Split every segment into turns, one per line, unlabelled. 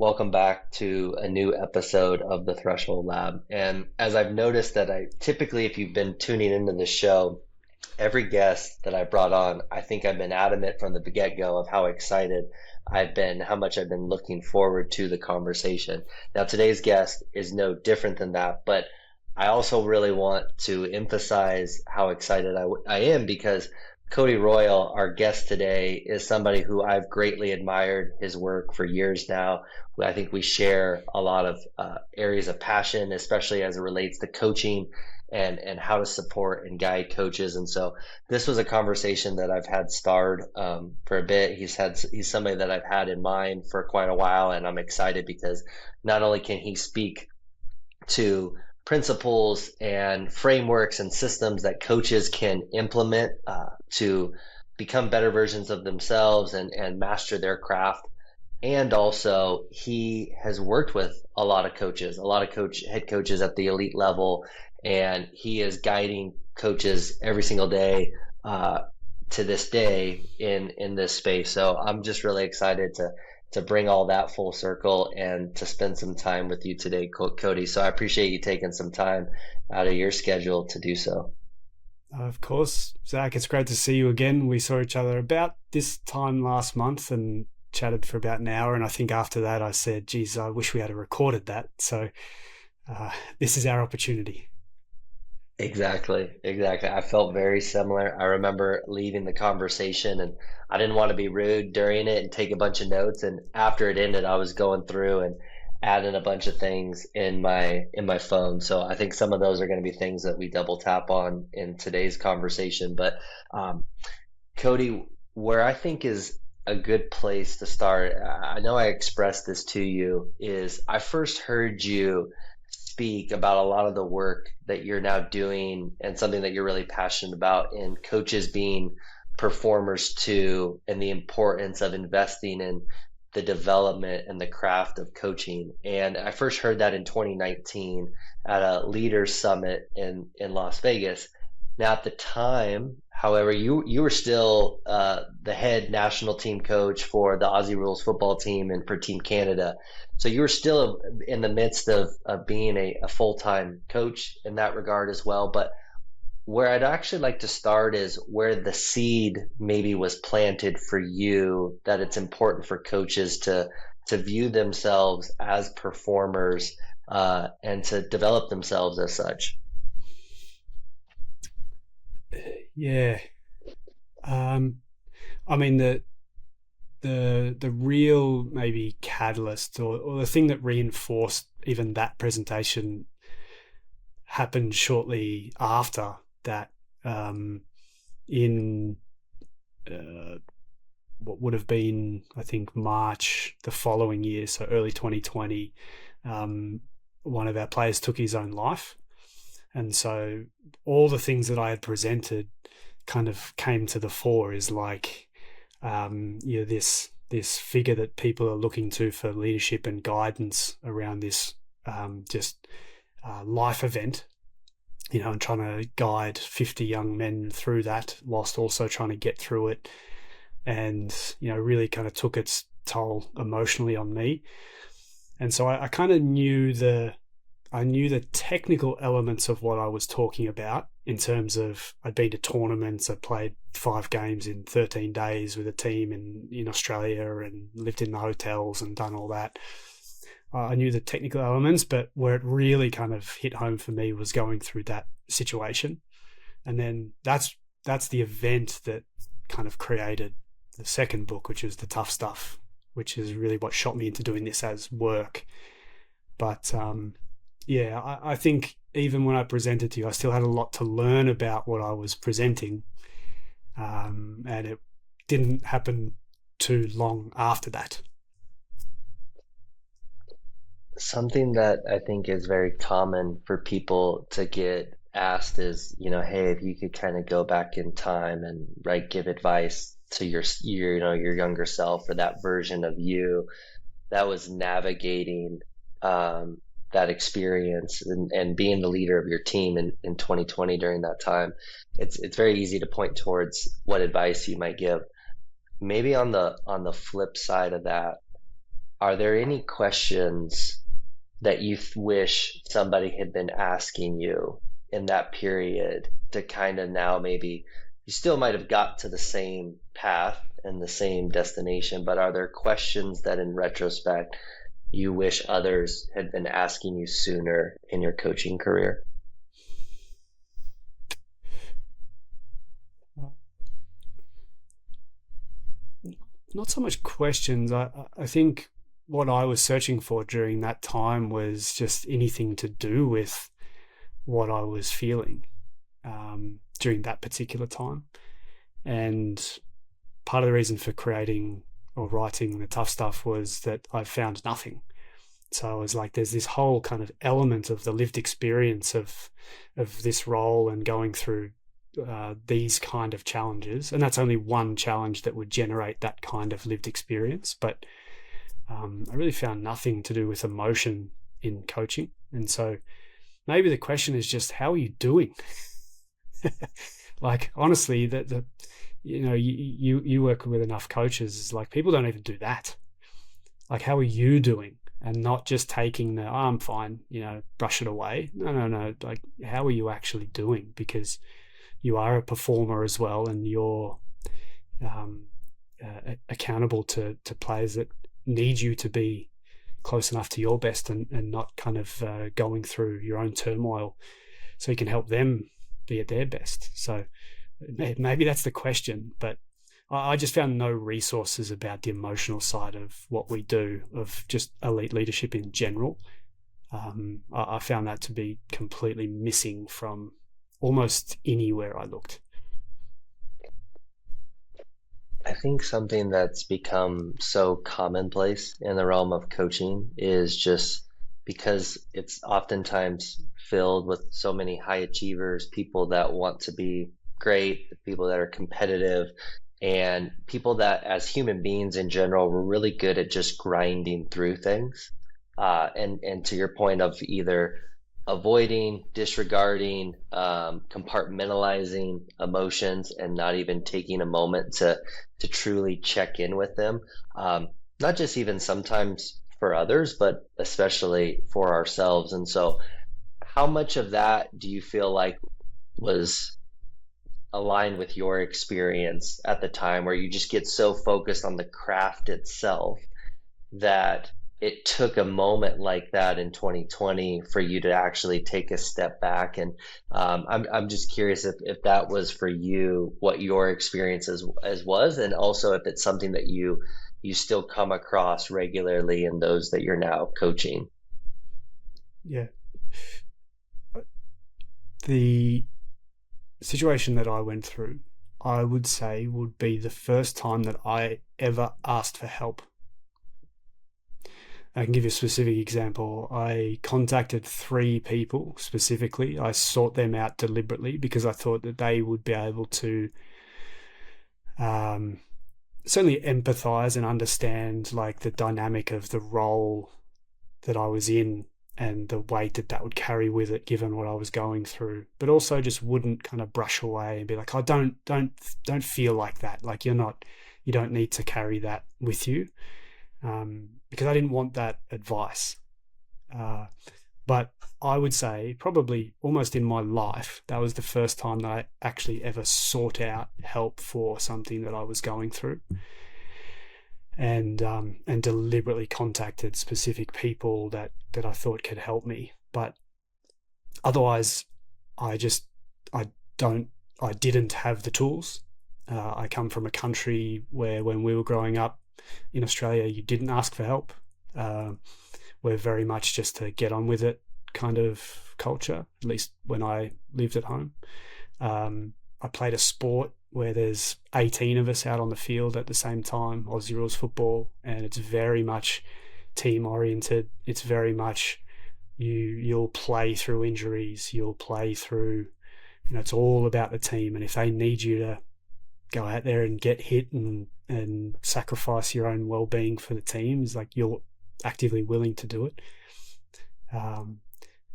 Welcome back to a new episode of the Threshold Lab. And as I've noticed that I typically, if you've been tuning into the show, every guest that I brought on, I think I've been adamant from the get-go of how excited I've been, how much I've been looking forward to the conversation. Now, today's guest is no different than that, but I also really want to emphasize how excited I am because Cody Royle, our guest today, is somebody who I've greatly admired his work for years now. I think we share a lot of areas of passion, especially as it relates to coaching and how to support and guide coaches. And so this was a conversation that I've had starred for a bit. He's somebody that I've had in mind for quite a while, and I'm excited because not only can he speak to principles and frameworks and systems that coaches can implement to become better versions of themselves and master their craft. And also, he has worked with a lot of coaches, head coaches at the elite level, and he is guiding coaches every single day to this day in this space. So I'm just really excited to bring all that full circle and to spend some time with you today, Cody. So I appreciate you taking some time out of your schedule to do so.
Of course, Zach, it's great to see you again. We saw each other about this time last month and chatted for about an hour. And I think after that, I said, geez, I wish we had recorded that. So this is our opportunity.
Exactly, exactly. I felt very similar. I remember leaving the conversation and I didn't want to be rude during it and take a bunch of notes. And after it ended, I was going through and adding a bunch of things in my phone. So I think some of those are going to be things that we double tap on in today's conversation. But um, Cody, where I think is a good place to start, I know I expressed this to you, is I first heard you speak about a lot of the work that you're now doing and something that you're really passionate about in coaches being performers too, and the importance of investing in the development and the craft of coaching. And I first heard that in 2019 at a leaders summit in Las Vegas. Now, at the time, however, you were still the head national team coach for the Aussie Rules football team and for Team Canada. So you were still in the midst of being a full-time coach in that regard as well. But where I'd actually like to start is where the seed maybe was planted for you, that it's important for coaches to view themselves as performers and to develop themselves as such.
Yeah. Um, I mean, the real maybe catalyst or the thing that reinforced even that presentation happened shortly after that, in what would have been, I think, March the following year, so early 2020. One of our players took his own life. And so all the things that I had presented kind of came to the fore, is like, this figure that people are looking to for leadership and guidance around this life event, and trying to guide 50 young men through that whilst also trying to get through it. And, really kind of took its toll emotionally on me. And so I kind of knew I knew the technical elements of what I was talking about, in terms of I'd been to tournaments, I played 5 games in 13 days with a team in Australia and lived in the hotels and done all that. I knew the technical elements, but where it really kind of hit home for me was going through that situation. And then that's the event that kind of created the second book, which is The Tough Stuff, which is really what shot me into doing this as work. But I think even when I presented to you, I still had a lot to learn about what I was presenting. And it didn't happen too long after that.
Something that I think is very common for people to get asked is, hey, if you could kind of go back in time and right, give advice to your younger self, or that version of you that was navigating that experience and being the leader of your team in 2020 during that time, it's very easy to point towards what advice you might give. Maybe on the flip side of that, are there any questions that you wish somebody had been asking you in that period to kind of now maybe you still might have got to the same path and the same destination, but are there questions that in retrospect you wish others had been asking you sooner in your coaching career?
Not so much questions. I think what I was searching for during that time was just anything to do with what I was feeling during that particular time. And part of the reason for creating or writing the tough stuff was that I found nothing. So I was like, there's this whole kind of element of the lived experience of this role and going through these kind of challenges, and that's only one challenge that would generate that kind of lived experience. But I really found nothing to do with emotion in coaching, and so maybe the question is just, how are you doing? Like, honestly, the you work with enough coaches, it's like people don't even do that. Like, how are you doing? And not just taking the, oh, I'm fine, brush it away. No. Like, how are you actually doing? Because you are a performer as well, and you're accountable to players that need you to be close enough to your best and not kind of going through your own turmoil, so you can help them be at their best. So maybe that's the question, but I just found no resources about the emotional side of what we do, of just elite leadership in general. I found that to be completely missing from almost anywhere I looked.
I think something that's become so commonplace in the realm of coaching is just because it's oftentimes filled with so many high achievers, people that want to be great, people that are competitive, and people that, as human beings in general, we're really good at just grinding through things. And to your point of either avoiding, disregarding, compartmentalizing emotions, and not even taking a moment to truly check in with them. Not just even sometimes for others, but especially for ourselves. And so, how much of that do you feel like was aligned with your experience at the time, where you just get so focused on the craft itself that it took a moment like that in 2020 for you to actually take a step back? And I'm just curious if that was for you, what your experience as was, and also if it's something that you still come across regularly in those that you're now coaching.
Yeah. The situation that I went through, I would say, would be the first time that I ever asked for help. I can give you a specific example. I contacted 3 people specifically. I sought them out deliberately because I thought that they would be able to certainly empathize and understand like the dynamic of the role that I was in and the weight that that would carry with it, given what I was going through, but also just wouldn't kind of brush away and be like, "Oh, don't feel like that. Like, you don't need to carry that with you," because I didn't want that advice. But I would say probably almost in my life, that was the first time that I actually ever sought out help for something that I was going through, and deliberately contacted specific people that I thought could help me. But otherwise, I just I don't I didn't have the tools. I come from a country where, when we were growing up in Australia, you didn't ask for help. We're very much just to get on with it kind of culture, at least when I lived at home. I played a sport where there's 18 of us out on the field at the same time, Aussie rules football, and it's very much team oriented. It's very much you'll play through injuries, you'll play through, it's all about the team. And if they need you to go out there and get hit and sacrifice your own well-being for the team, is like you're actively willing to do it.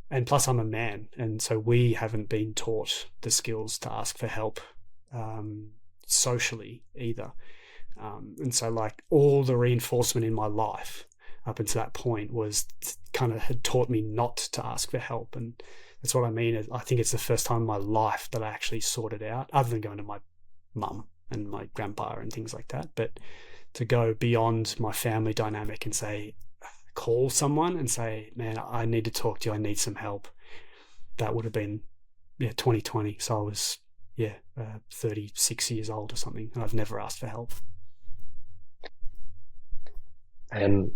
And plus, I'm a man, and so we haven't been taught the skills to ask for help socially either. And so, like, all the reinforcement in my life up until that point was kind of had taught me not to ask for help. And that's what I mean. I think it's the first time in my life that I actually sorted out, other than going to my mum and my grandpa and things like that. But to go beyond my family dynamic and say, call someone and say, man, I need to talk to you. I need some help. That would have been, 2020. So I was, 36 years old or something. And I've never asked for help.
I'm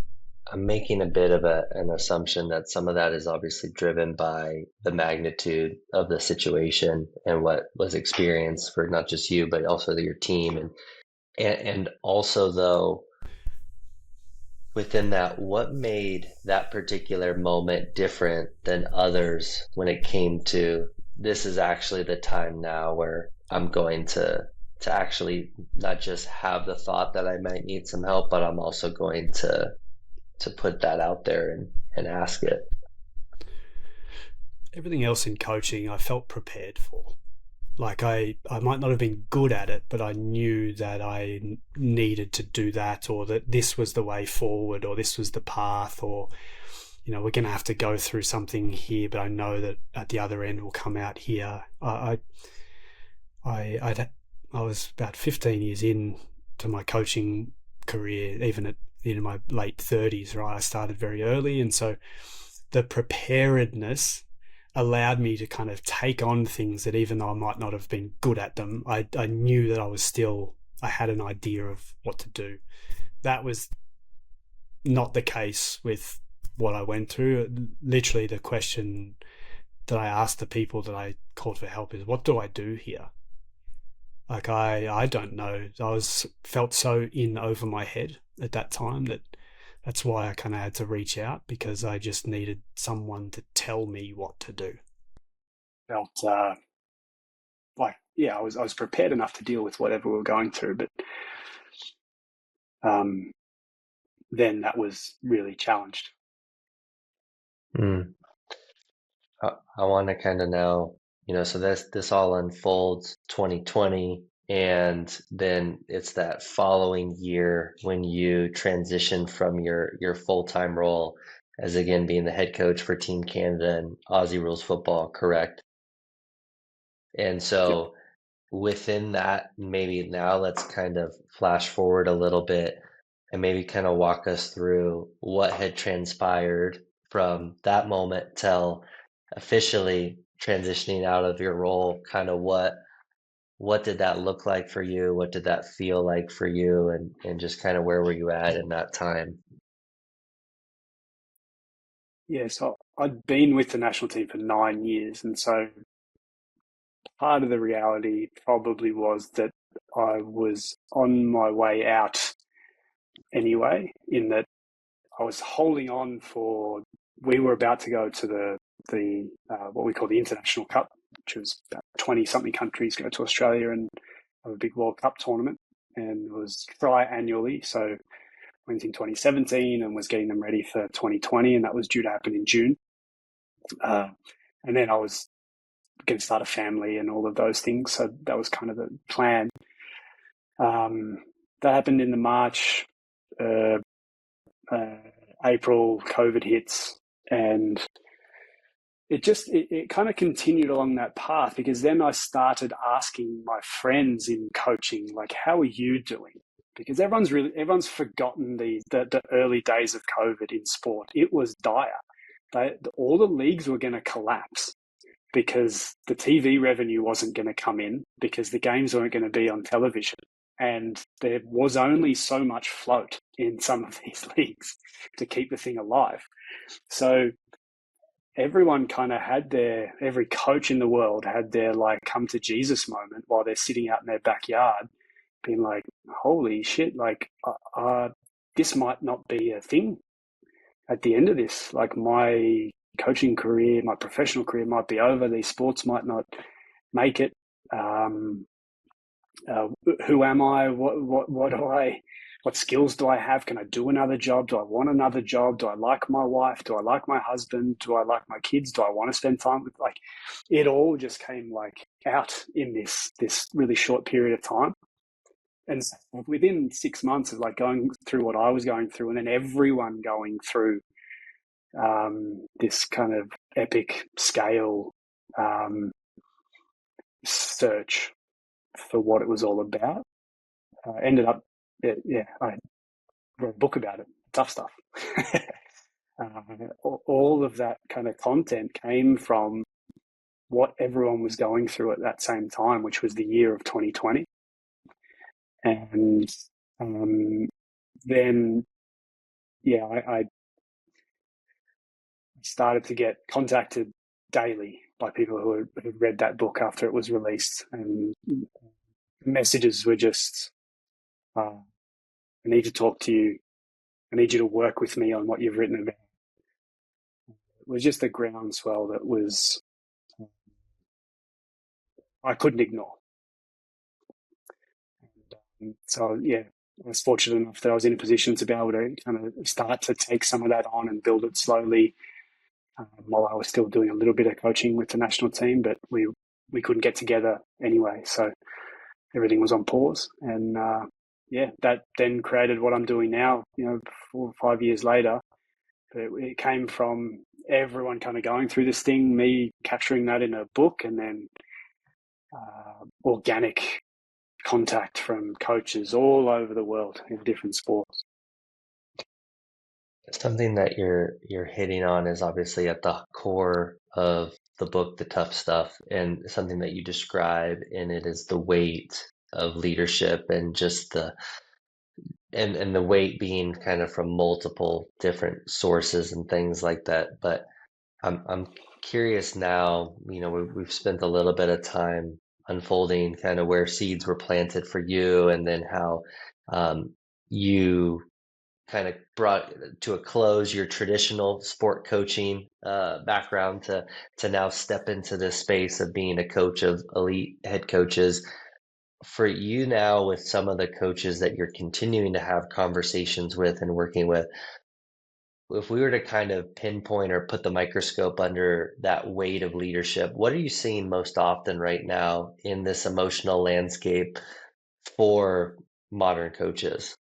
I'm making a bit of an assumption that some of that is obviously driven by the magnitude of the situation and what was experienced for not just you, but also your team. And also though, within that, what made that particular moment different than others when it came to this is actually the time now where I'm going to actually not just have the thought that I might need some help, but I'm also going to put that out there and ask it.
Everything else in coaching, I felt prepared for. Like I might not have been good at it, but I knew that I needed to do that, or that this was the way forward, or this was the path, or we're going to have to go through something here, but I know that at the other end we'll come out here. I was about 15 years in to my coaching career, even in my late 30s. Right, I started very early, and so the preparedness allowed me to kind of take on things that, even though I might not have been good at them, I knew that I had an idea of what to do. That was not the case with what I went through. Literally, the question that I asked the people that I called for help is, what do I do here? Like, I don't know. Felt so in over my head at that time that's why I kind of had to reach out, because I just needed someone to tell me what to do. Felt I was prepared enough to deal with whatever we were going through, but then that was really challenged.
Mm. I want to kind of know, so this all unfolds 2020, and then it's that following year when you transition from your full-time role as again being the head coach for Team Canada and Aussie Rules football, correct? And
Yep.
so within that, maybe now let's kind of flash forward a little bit and maybe kind of walk us through what had transpired from that moment till officially transitioning out of your role. Kind of what did that look like for you? What did that feel like for you? And just kind of where were you at in that time?
Yeah, so I'd been with the national team for 9 years, and so part of the reality probably was that I was on my way out anyway, in that I was holding on for. We were about to go to the what we call the International Cup, which was about 20 something countries go to Australia and have a big World Cup tournament, and it was tri-annually. So went in 2017 and was getting them ready for 2020, and that was due to happen in June. And then I was going to start a family and all of those things, so that was kind of the plan. That happened in the March. April, COVID hits, and it kind of continued along that path, because then I started asking my friends in coaching, like, how are you doing? Because everyone's forgotten the early days of COVID in sport. It was dire. All the leagues were going to collapse because the TV revenue wasn't going to come in, because the games weren't going to be on television. And there was only so much float in some of these leagues to keep the thing alive. So everyone kind of every coach in the world had their like come to Jesus moment while they're sitting out in their backyard being like, holy shit, like this might not be a thing at the end of this. Like, my coaching career, my professional career might be over. These sports might not make it. Who am I? What skills do I have? Can I do another job? Do I want another job? Do I like my wife? Do I like my husband? Do I like my kids? Do I want to spend time with, like, it all just came like out in this really short period of time. and within 6 months of like going through what I was going through, and then everyone going through this kind of epic scale search for what it was all about, ended up, I wrote a book about it. Tough stuff. All of that kind of content came from what everyone was going through at that same time, which was the year of 2020. And then, I started to get contacted daily by people who had read that book after it was released. And messages were just, I need to talk to you. I need you to work with me on what you've written about. It was just a groundswell that was, I couldn't ignore. And so, I was fortunate enough that I was in a position to be able to kind of start to take some of that on and build it slowly, while I was still doing a little bit of coaching with the national team, but we couldn't get together anyway. So everything was on pause. And that then created what I'm doing now, 4 or 5 years later. But it came from everyone kind of going through this thing, me capturing that in a book, and then organic contact from coaches all over the world in different sports.
Something that you're hitting on is obviously at the core of the book, The Tough Stuff, and something that you describe in it is the weight of leadership and just and the weight being kind of from multiple different sources and things like that. But I'm curious now, we've spent a little bit of time unfolding kind of where seeds were planted for you, and then how you kind of brought to a close your traditional sport coaching background to now step into this space of being a coach of elite head coaches. For you now, with some of the coaches that you're continuing to have conversations with and working with, if we were to kind of pinpoint or put the microscope under that weight of leadership, what are you seeing most often right now in this emotional landscape for modern coaches?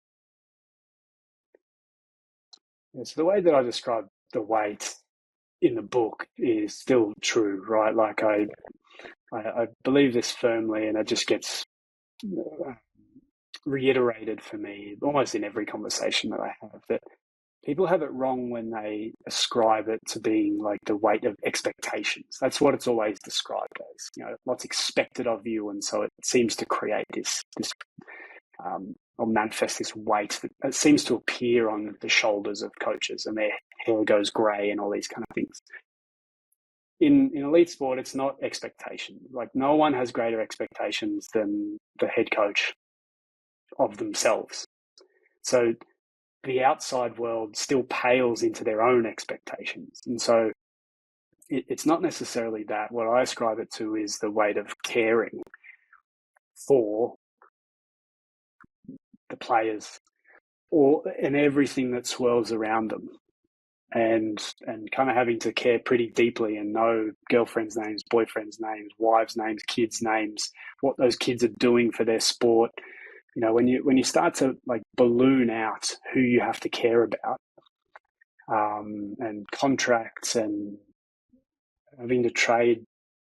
So the way that I describe the weight in the book is still true, right? Like I believe this firmly, and it just gets reiterated for me almost in every conversation that I have, that people have it wrong when they ascribe it to being like the weight of expectations. That's what it's always described as. What's expected of you, and so it seems to create this or manifest this weight that seems to appear on the shoulders of coaches, and their hair goes grey and all these kind of things. In elite sport, it's not expectation. Like, no one has greater expectations than the head coach of themselves. So the outside world still pales into their own expectations. And so it's not necessarily that. What I ascribe it to is the weight of caring for the players and everything that swirls around them, and kind of having to care pretty deeply and know girlfriends' names, boyfriends' names, wives' names, kids' names, what those kids are doing for their sport. When you start to like balloon out who you have to care about, and contracts, and having to trade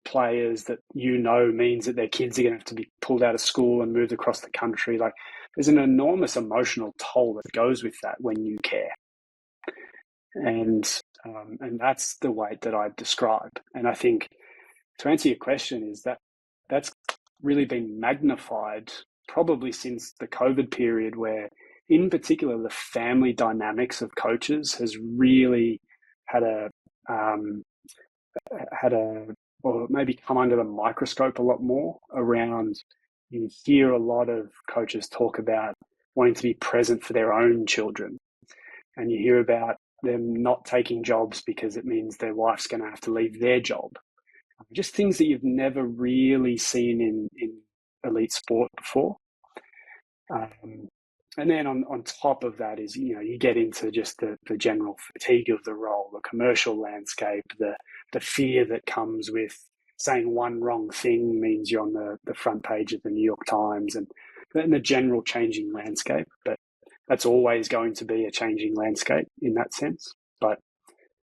players that means that their kids are going to have to be pulled out of school and moved across the country. Like, there's an enormous emotional toll that goes with that when you care. And that's the weight that I describe. And I think, to answer your question, is that's really been magnified probably since the COVID period, where in particular the family dynamics of coaches has really had or maybe come under the microscope a lot more around. You hear a lot of coaches talk about wanting to be present for their own children, and you hear about them not taking jobs because it means their wife's going to have to leave their job. Just things that you've never really seen in elite sport before. And then on top of that is, you get into just the general fatigue of the role, the commercial landscape, the fear that comes with saying one wrong thing means you're on the front page of the New York Times, and the general changing landscape, but that's always going to be a changing landscape in that sense. But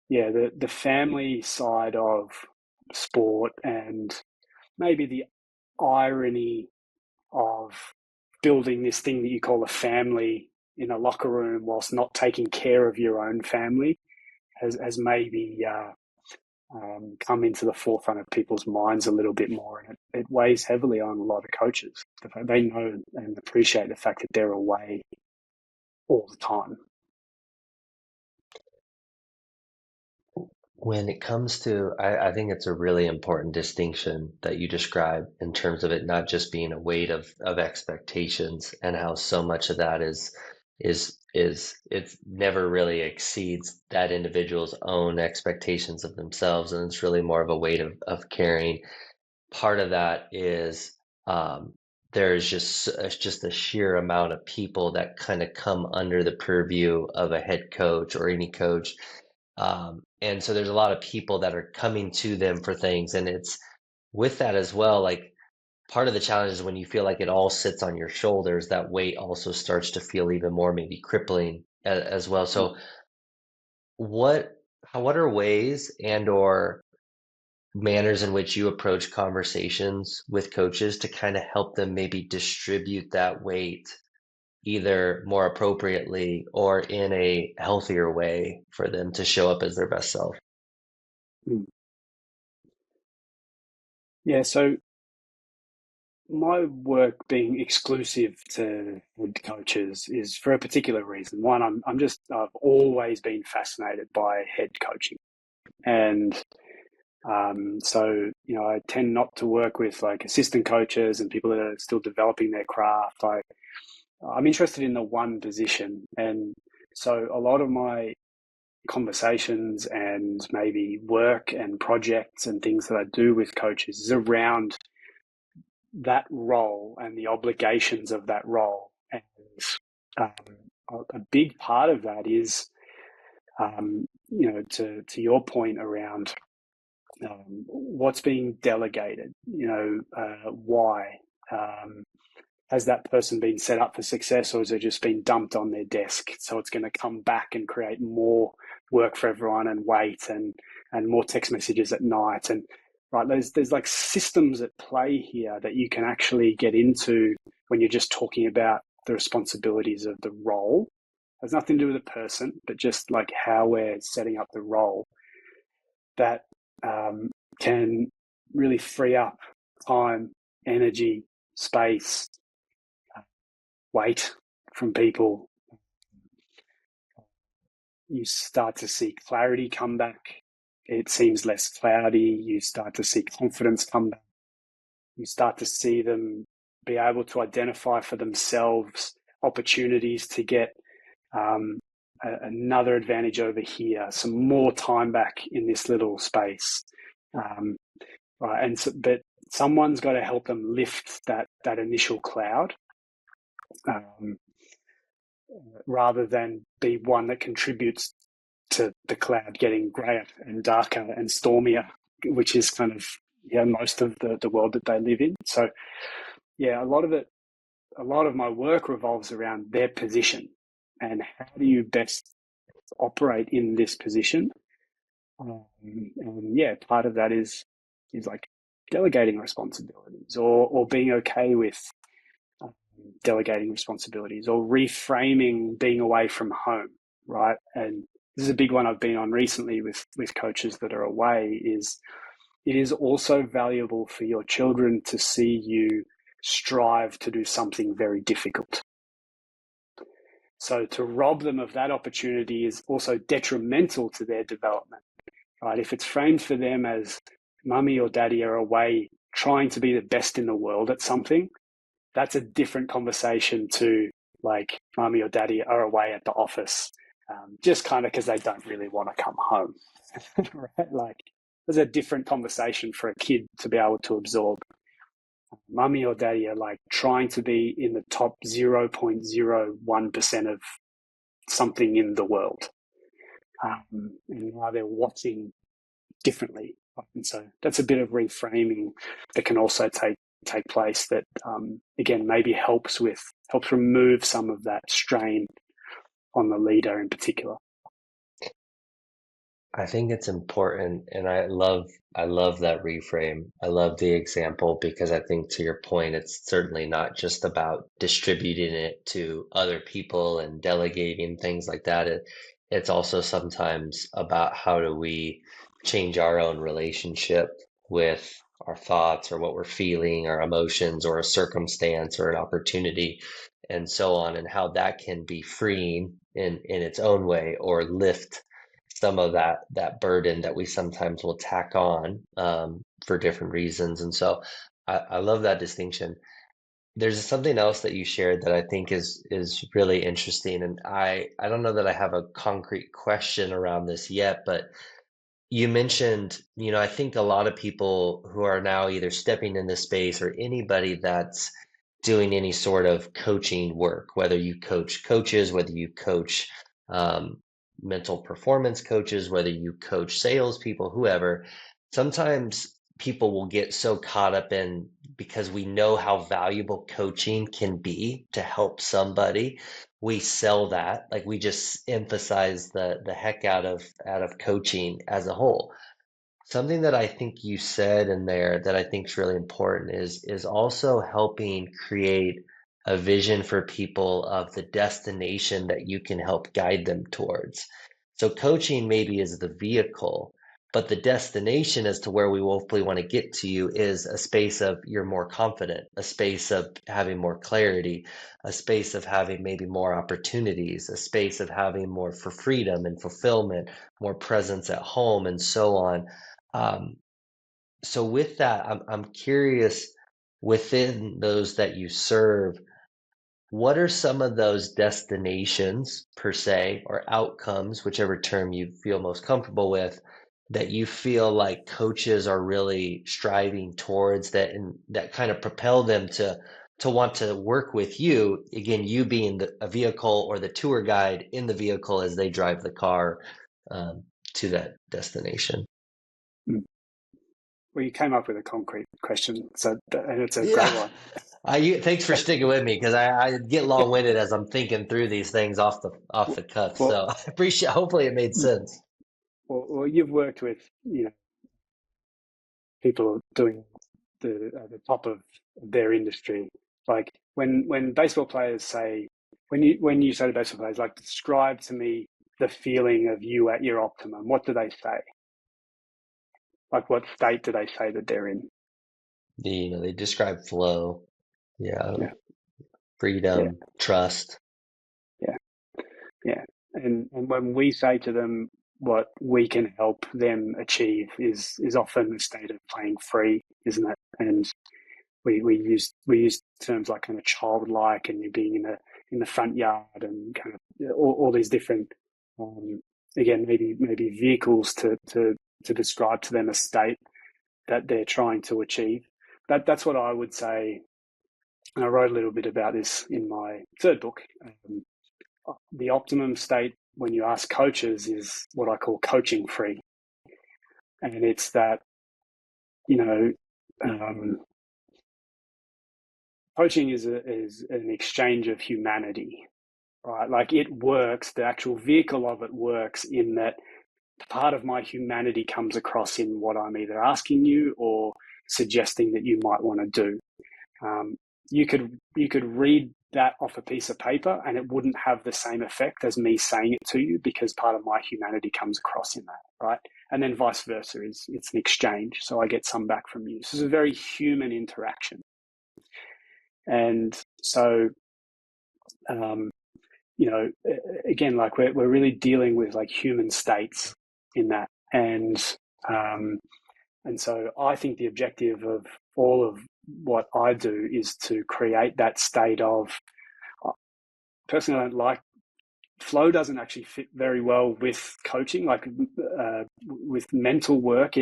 yeah, the family side of sport and maybe the irony of building this thing that you call a family in a locker room whilst not taking care of your own family has maybe come into the forefront of people's minds a little bit more. And it weighs heavily on a lot of coaches. They know and appreciate the fact that they're away all the time.
When it comes to, I think it's a really important distinction that you describe in terms of it not just being a weight of expectations and how so much of that is it never really exceeds that individual's own expectations of themselves, and it's really more of a weight of carrying. Part of that is there's just a sheer amount of people that kind of come under the purview of a head coach or any coach, and so there's a lot of people that are coming to them for things. And it's with that as well, like part of the challenge is when you feel like it all sits on your shoulders, that weight also starts to feel even more maybe crippling as well. So what what are ways and or manners in which you approach conversations with coaches to kind of help them maybe distribute that weight either more appropriately or in a healthier way for them to show up as their best self?
Mm. Yeah, so my work being exclusive to head coaches is for a particular reason. One, I've always been fascinated by head coaching, and so I tend not to work with like assistant coaches and people that are still developing their craft. I'm interested in the one position, and so a lot of my conversations and maybe work and projects and things that I do with coaches is around that role and the obligations of that role. And a big part of that is, to your point around what's being delegated, why. Has that person been set up for success, or has it just been dumped on their desk? So it's going to come back and create more work for everyone and wait and more text messages at night. And right, there's like systems at play here that you can actually get into when you're just talking about the responsibilities of the role. It has nothing to do with the person, but just like how we're setting up the role that can really free up time, energy, space, weight from people. You start to see clarity come back. It seems less cloudy. You start to see confidence come back. You start to see them be able to identify for themselves opportunities to get another advantage over here, some more time back in this little space. Right, and so, but someone's got to help them lift that initial cloud. Rather than be one that contributes to the cloud getting grayer and darker and stormier, which is kind of most of the world that they live in. So a lot of my work revolves around their position and how do you best operate in this position. And part of that is like delegating responsibilities or being okay with delegating responsibilities or reframing being away from home, right? And this is a big one I've been on recently with coaches that are away. Is it is also valuable for your children to see you strive to do something very difficult. So to rob them of that opportunity is also detrimental to their development, right? If it's framed for them as mummy or daddy are away trying to be the best in the world at something, that's a different conversation to like mommy or daddy are away at the office, just kind of because they don't really want to come home, right? Like there's a different conversation for a kid to be able to absorb. Mummy or daddy are like trying to be in the top 0.01% of something in the world. And now they're watching differently. And so that's a bit of reframing that can also take take place that, again, maybe helps remove some of that strain on the leader in particular.
I think it's important, and I love that reframe. I love the example because I think to your point, it's certainly not just about distributing it to other people and delegating things like that. It's also sometimes about how do we change our own relationship with our thoughts or what we're feeling, our emotions, or a circumstance or an opportunity, and so on, and how that can be freeing in its own way or lift some of that burden that we sometimes will tack on for different reasons. And so I love that distinction. There's something else that you shared that I think is really interesting, and I don't know that I have a concrete question around this yet, but you mentioned, I think a lot of people who are now either stepping in this space or anybody that's doing any sort of coaching work, whether you coach coaches, whether you coach um, mental performance coaches, whether you coach salespeople, whoever, sometimes people will get so caught up in because we know how valuable coaching can be to help somebody, we sell that, like we just emphasize the heck out of coaching as a whole. Something that I think you said in there that I think is really important is also helping create a vision for people of the destination that you can help guide them towards. So coaching maybe is the vehicle, but the destination as to where we hopefully want to get to you is a space of you're more confident, a space of having more clarity, a space of having maybe more opportunities, a space of having more for freedom and fulfillment, more presence at home, and so on. um, so with that, I'm curious, within those that you serve, what are some of those destinations per se, or outcomes, whichever term you feel most comfortable with, that you feel like coaches are really striving towards that and that kind of propel them to want to work with you, again, you being a vehicle or the tour guide in the vehicle as they drive the car um, to that destination.
Mm. Well, you came up with a concrete question, and it's a great
Yeah.
one.
Thanks for sticking with me because I get long-winded as I'm thinking through these things off the cuff.
Well,
So I appreciate, hopefully it made sense.
you've worked with people doing at the top of their industry. Like when baseball players say, when you say to baseball players, like, describe to me the feeling of you at your optimum, what do they say? Like, what state do they say that they're in?
They describe flow, yeah,
Yeah, yeah,
freedom, trust.
yeah, yeah. And when we say to them what we can help them achieve is often a state of playing free, isn't it? And we use terms like kind of childlike, and you being in the front yard, and kind of all these different, um, again, maybe vehicles to describe to them a state that they're trying to achieve. That's what I would say, and I wrote a little bit about this in my third book. The optimum state when you ask coaches is what I call coaching free, and it's that, you know. Um, Coaching is an exchange of humanity, right? Like, it works, the actual vehicle of it works in that part of my humanity comes across in what I'm either asking you or suggesting that you might want to do. Um, you could read that off a piece of paper and it wouldn't have the same effect as me saying it to you, because part of my humanity comes across in that, right? And then vice versa, it's an exchange. So I get some back from you. So it's a very human interaction. And so, um, again, like, we're really dealing with like human states in that. Um, and so I think the objective of all of what I do is to create that state of, personally, I don't like, flow doesn't actually fit very well with coaching. Like, with mental work,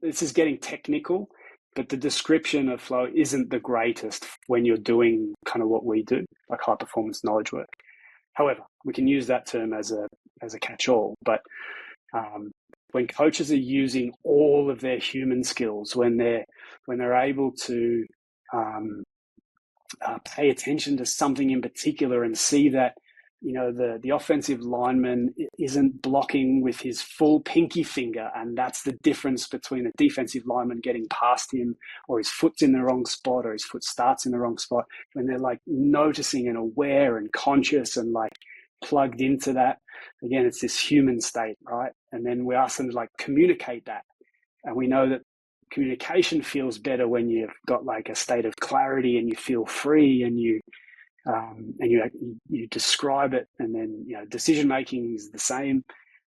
this is getting technical, but the description of flow isn't the greatest when you're doing kind of what we do, like high performance knowledge work. However, we can use that term as a catch-all. But when coaches are using all of their human skills, when they're when they're able to um, pay attention to something in particular and see that, you know, the offensive lineman isn't blocking with his full pinky finger, and that's the difference between a defensive lineman getting past him, or his foot's in the wrong spot, or his foot starts in the wrong spot. When they're like noticing and aware and conscious and like plugged into that, again, it's this human state, right? And then we ask them to like communicate that, and we know that communication feels better when you've got like a state of clarity and you feel free, and you describe it, and then, you know, decision making is the same,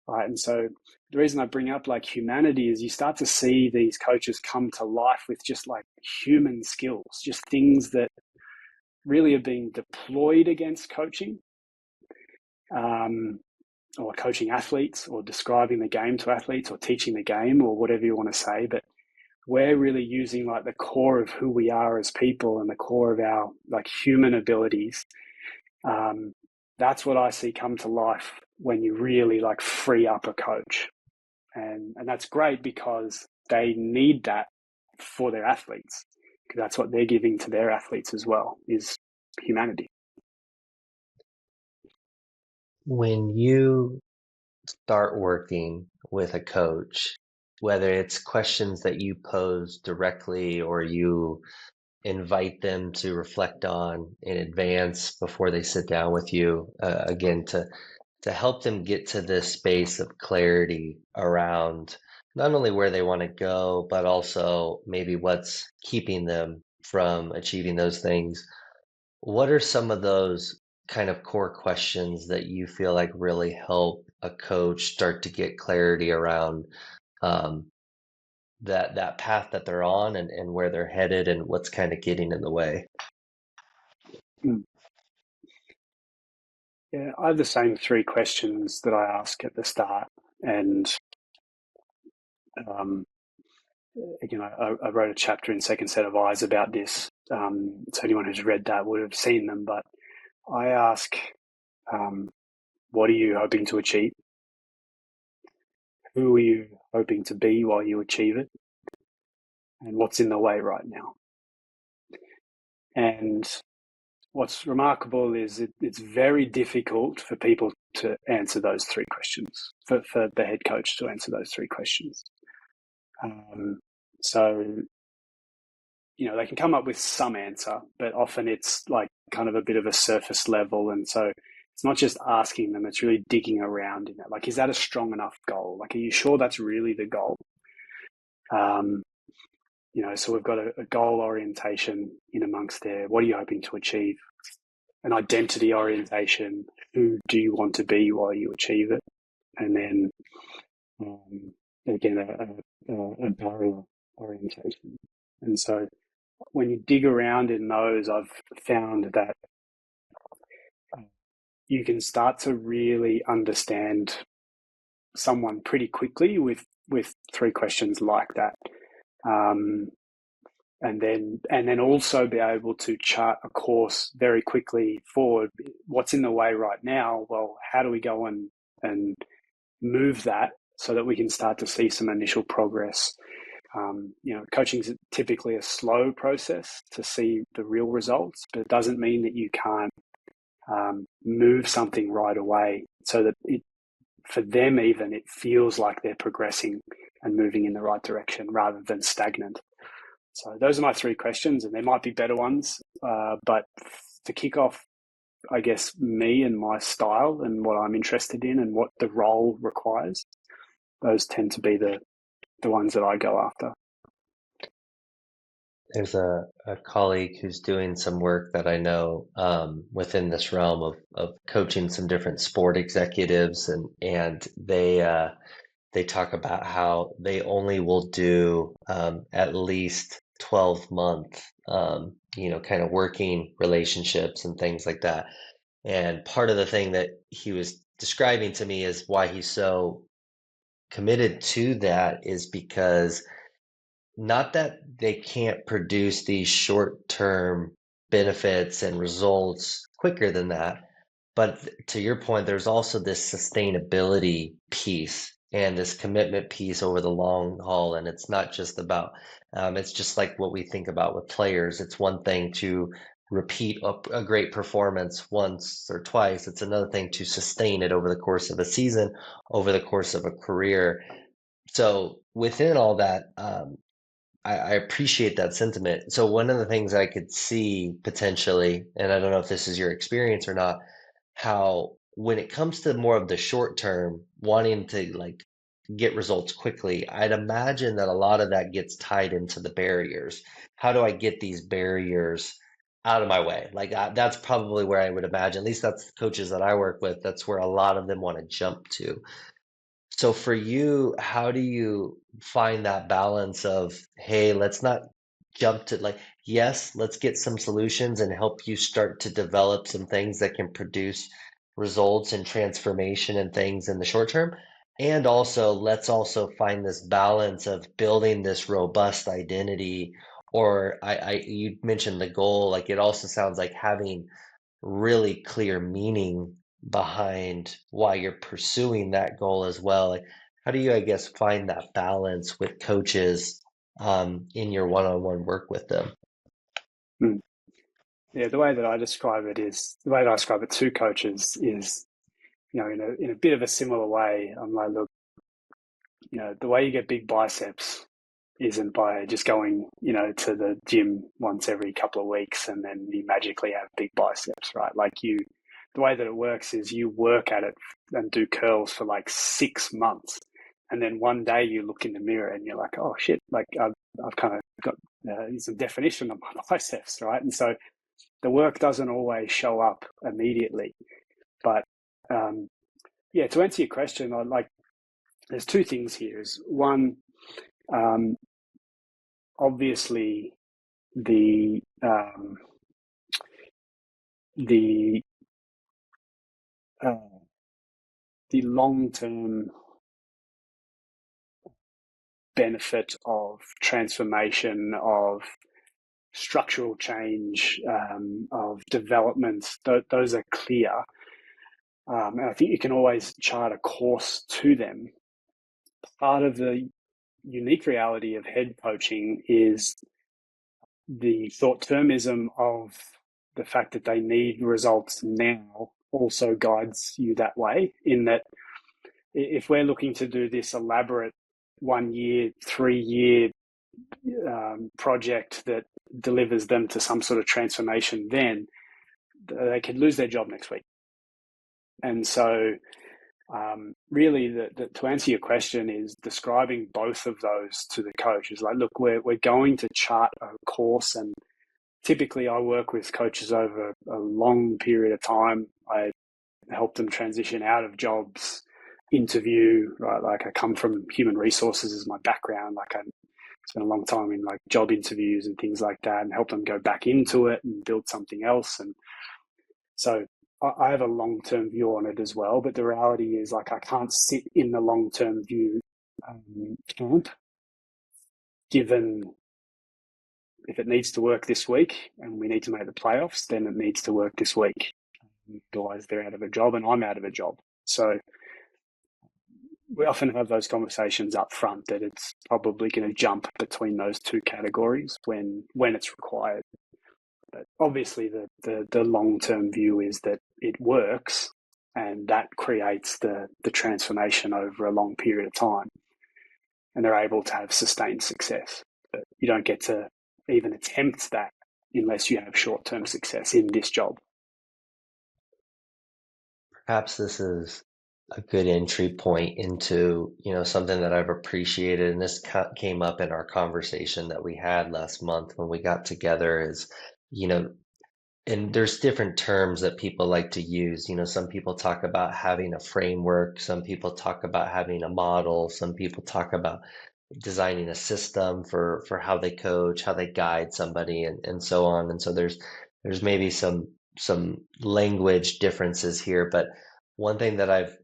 right? And so the reason I bring up like humanity is you start to see these coaches come to life with just like human skills, just things that really are being deployed against coaching, or coaching athletes, or describing the game to athletes, or teaching the game, or whatever you want to say. But we're really using like the core of who we are as people and the core of our like human abilities. That's what I see come to life when you really like free up a coach. And that's great because they need that for their athletes, because that's what they're giving to their athletes as well, is humanity.
When you start working with a coach, whether it's questions that you pose directly or you invite them to reflect on in advance before they sit down with you, again, to help them get to this space of clarity around not only where they want to go, but also maybe what's keeping them from achieving those things. What are some of those kind of core questions that you feel like really help a coach start to get clarity around um, that path that they're on and where they're headed and what's kind of getting in the way?
Mm. Yeah, I have the same three questions that I ask at the start. And um, again, I wrote a chapter in Second Set of Eyes about this. So anyone who's read that would have seen them. But I ask, what are you hoping to achieve? Who are you hoping to be while you achieve it? And what's in the way right now? And what's remarkable is it's very difficult for people to answer those three questions, for the head coach to answer those three questions. So, you know, they can come up with some answer, but often it's like kind of a bit of a surface level. And so it's not just asking them, it's really digging around in that. Like, is that a strong enough goal? Like, are you sure that's really the goal? You know, so we've got a goal orientation in amongst there. What are you hoping to achieve? An identity orientation. Who do you want to be while you achieve it? And then, again, a barrier orientation. And so when you dig around in those, I've found that you can start to really understand someone pretty quickly with three questions like that. And then also be able to chart a course very quickly forward. What's in the way right now? Well, how do we go and move that so that we can start to see some initial progress? You know, coaching is typically a slow process to see the real results, but it doesn't mean that you can't move something right away so that for them even, it feels like they're progressing and moving in the right direction rather than stagnant. So those are my three questions, and there might be better ones. But to kick off, I guess, me and my style and what I'm interested in and what the role requires, those tend to be the ones that I go after.
There's a colleague who's doing some work that I know within this realm of coaching some different sport executives, and they talk about how they only will do at least 12-month kind of working relationships and things like that. And part of the thing that he was describing to me is why he's so committed to that is because not that they can't produce these short-term benefits and results quicker than that, but to your point, there's also this sustainability piece and this commitment piece over the long haul. And it's not just about, it's just like what we think about with players. It's one thing to repeat a great performance once or twice. It's another thing to sustain it over the course of a season, over the course of a career. So within all that, I appreciate that sentiment. So one of the things I could see potentially, and I don't know if this is your experience or not, how when it comes to more of the short term, wanting to like get results quickly, I'd imagine that a lot of that gets tied into the barriers. How do I get these barriers out of my way? Like that's probably where I would imagine, at least that's the coaches that I work with, that's where a lot of them want to jump to. So for you, how do you find that balance of, hey, let's not jump to like, yes, let's get some solutions and help you start to develop some things that can produce results and transformation and things in the short term. And also, let's also find this balance of building this robust identity. Or you mentioned the goal, like it also sounds like having really clear meaning behind why you're pursuing that goal as well. Like, how do you, I guess, find that balance with coaches in your one-on-one work with them?
Mm. Yeah, the way that I describe it is the way that I describe it to coaches is, in a bit of a similar way. I'm like, look, the way you get big biceps isn't by just going, to the gym once every couple of weeks and then you magically have big biceps, right? The way that it works is you work at it and do curls for like 6 months. And then one day you look in the mirror and you're like, oh shit, like I've kind of got some definition of my biceps, right? And so the work doesn't always show up immediately. But um, yeah, to answer your question, there's two things here. Is one, um, obviously the the uh, the long term benefit of transformation, of structural change, of development, those are clear. And I think you can always chart a course to them. Part of the unique reality of head coaching is the short termism of the fact that they need results now also guides you that way, in that if we're looking to do this elaborate 1 year, 3 year project that delivers them to some sort of transformation, then they could lose their job next week. And so, really, to answer your question is describing both of those to the coach is like, look, we're going to chart a course, and typically I work with coaches over a long period of time. I help them transition out of jobs, interview, right? Like I come from human resources as my background. Like I spent a long time in like job interviews and things like that, and help them go back into it and build something else. And so I have a long-term view on it as well. But the reality is, like, I can't sit in the long-term view camp, given if it needs to work this week and we need to make the playoffs, then it needs to work this week. Otherwise, they're out of a job and I'm out of a job. So we often have those conversations up front that it's probably going to jump between those two categories when it's required. But obviously, the long term view is that it works, and that creates the transformation over a long period of time, and they're able to have sustained success. But you don't get to even attempt that unless you have short term success in this job.
Perhaps this is a good entry point into, something that I've appreciated, and this came up in our conversation that we had last month when we got together is, you know, and there's different terms that people like to use. Some people talk about having a framework, some people talk about having a model, some people talk about designing a system for how they coach, how they guide somebody, and so on. And so there's maybe some language differences here, but one thing that I've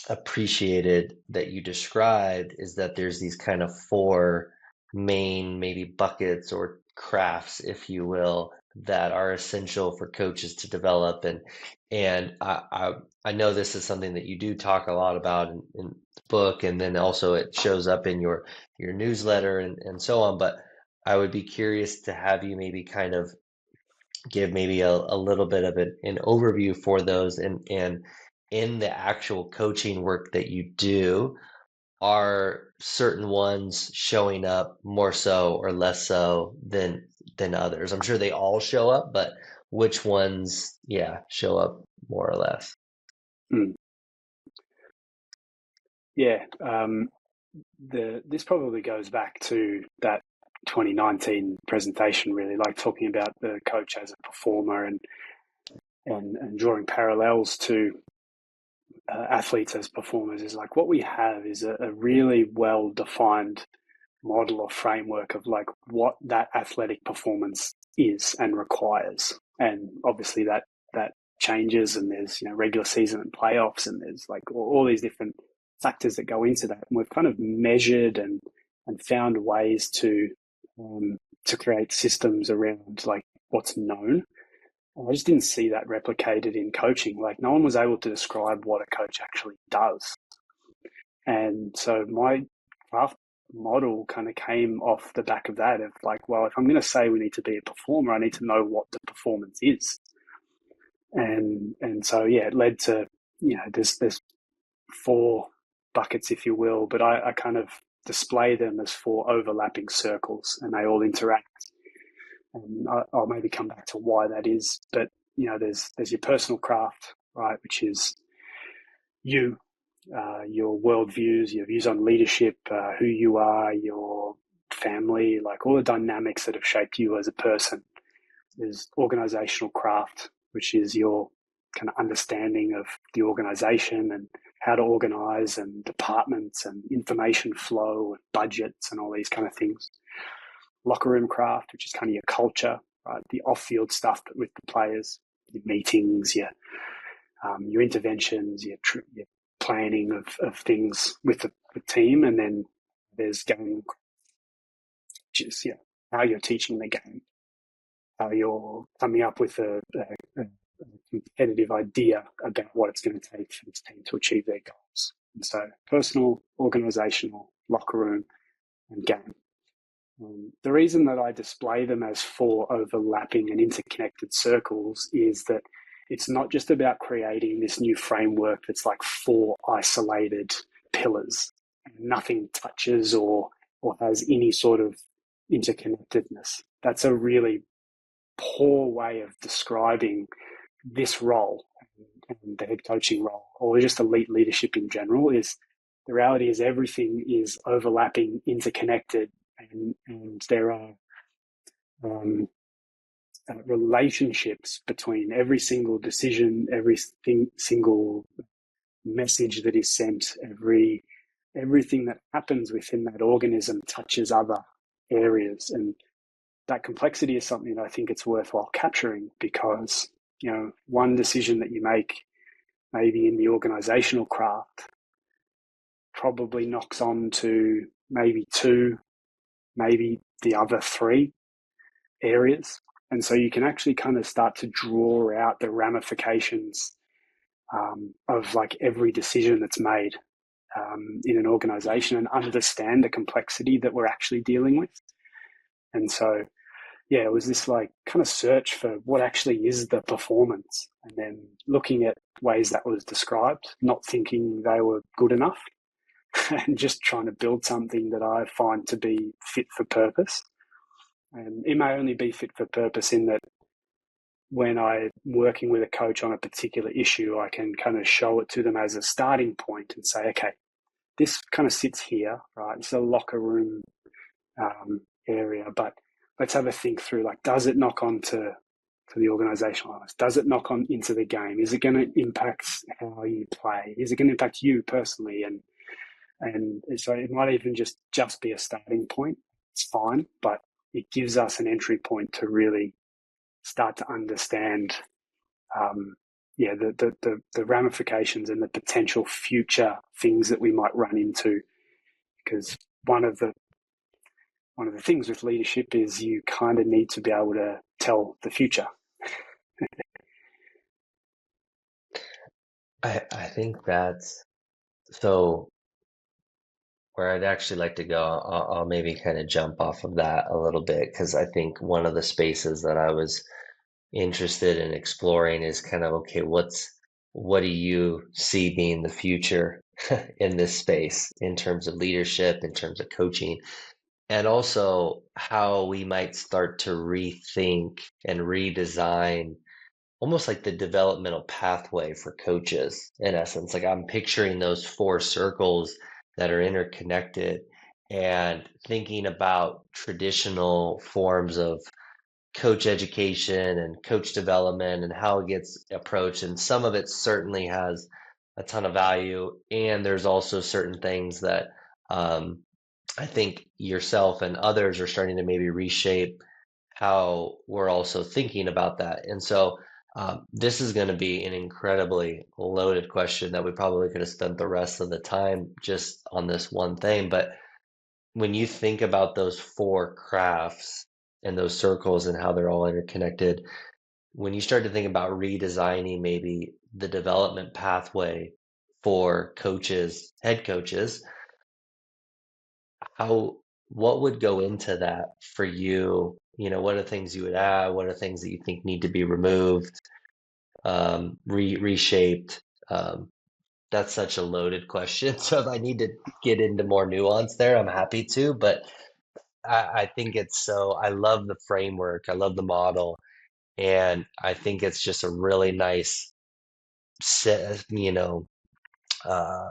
appreciated that you described is that there's these kind of four main maybe buckets or crafts, if you will, that are essential for coaches to develop. And I know this is something that you do talk a lot about in the book, and then also it shows up in your newsletter and so on. But I would be curious to have you maybe kind of give maybe a little bit of an overview for those, and in the actual coaching work that you do, are certain ones showing up more so or less so than others? I'm sure they all show up, but which ones, yeah, show up more or less?
Mm. Yeah. This probably goes back to that 2019 presentation, really, like talking about the coach as a performer and drawing parallels to athletes as performers. Is like what we have is a really well defined model or framework of like what that athletic performance is and requires. And obviously that changes, and there's, you know, regular season and playoffs, and there's like all these different factors that go into that. And we've kind of measured and found ways to create systems around like what's known. I just didn't see that replicated in coaching. Like no one was able to describe what a coach actually does. And so my craft model kind of came off the back of that, of like, well, if I'm going to say we need to be a performer, I need to know what the performance is. And so yeah, it led to, you know, there's four buckets, if you will, but I kind of display them as four overlapping circles, and they all interact. And I'll maybe come back to why that is. But you know, there's your personal craft, right, which is you, your worldviews, your views on leadership, who you are, your family, like all the dynamics that have shaped you as a person. There's organizational craft, which is your kind of understanding of the organization and how to organize, and departments and information flow and budgets and all these kind of things. Locker room craft, which is kind of your culture, right? The off-field stuff with the players, your meetings, your interventions, your planning of things with the team. And then there's game, which is, you know, how you're teaching the game, how you're coming up with a competitive idea about what it's going to take for this team to achieve their goals. And so personal, organizational, locker room, and game. The reason that I display them as four overlapping and interconnected circles is that it's not just about creating this new framework that's like four isolated pillars and nothing touches or has any sort of interconnectedness. That's a really poor way of describing this role and the head coaching role, or just elite leadership in general. Is the reality is everything is overlapping, interconnected, and there are relationships between every single decision, every single message that is sent, everything that happens within that organism touches other areas. And that complexity is something that I think it's worthwhile capturing, because, you know, one decision that you make maybe in the organizational craft probably knocks on to maybe two, maybe the other three areas. And so you can actually kind of start to draw out the ramifications of like every decision that's made in an organization, and understand the complexity that we're actually dealing with. And so, yeah, it was this like kind of search for what actually is the performance, and then looking at ways that was described, not thinking they were good enough, and just trying to build something that I find to be fit for purpose. And it may only be fit for purpose in that when I'm working with a coach on a particular issue, I can kind of show it to them as a starting point and say, okay, this kind of sits here, right? It's a locker room area, but let's have a think through, like, does it knock on to the organizational elements? Does it knock on into the game? Is it going to impact how you play? Is it going to impact you personally? And so it might even just be a starting point. It's fine, but it gives us an entry point to really start to understand, the ramifications and the potential future things that we might run into. Because one of the one of the things with leadership is you kind of need to be able to tell the future.
I think that's so where I'd actually like to go. I'll maybe kind of jump off of that a little bit because I think one of the spaces that I was interested in exploring is kind of okay, what do you see being the future in this space in terms of leadership, in terms of coaching, and also how we might start to rethink and redesign almost like the developmental pathway for coaches in essence. Like I'm picturing those four circles that are interconnected and thinking about traditional forms of coach education and coach development and how it gets approached. And some of it certainly has a ton of value. And there's also certain things that um, I think yourself and others are starting to maybe reshape how we're also thinking about that. And so this is going to be an incredibly loaded question that we probably could have spent the rest of the time just on this one thing. But when you think about those four crafts and those circles and how they're all interconnected, when you start to think about redesigning maybe the development pathway for coaches, head coaches, how what would go into that for you? You know, what are things you would add? What are things that you think need to be removed, reshaped? That's such a loaded question. So if I need to get into more nuance there, I'm happy to. But I think it's so, I love the framework, I love the model, and I think it's just a really nice set, uh,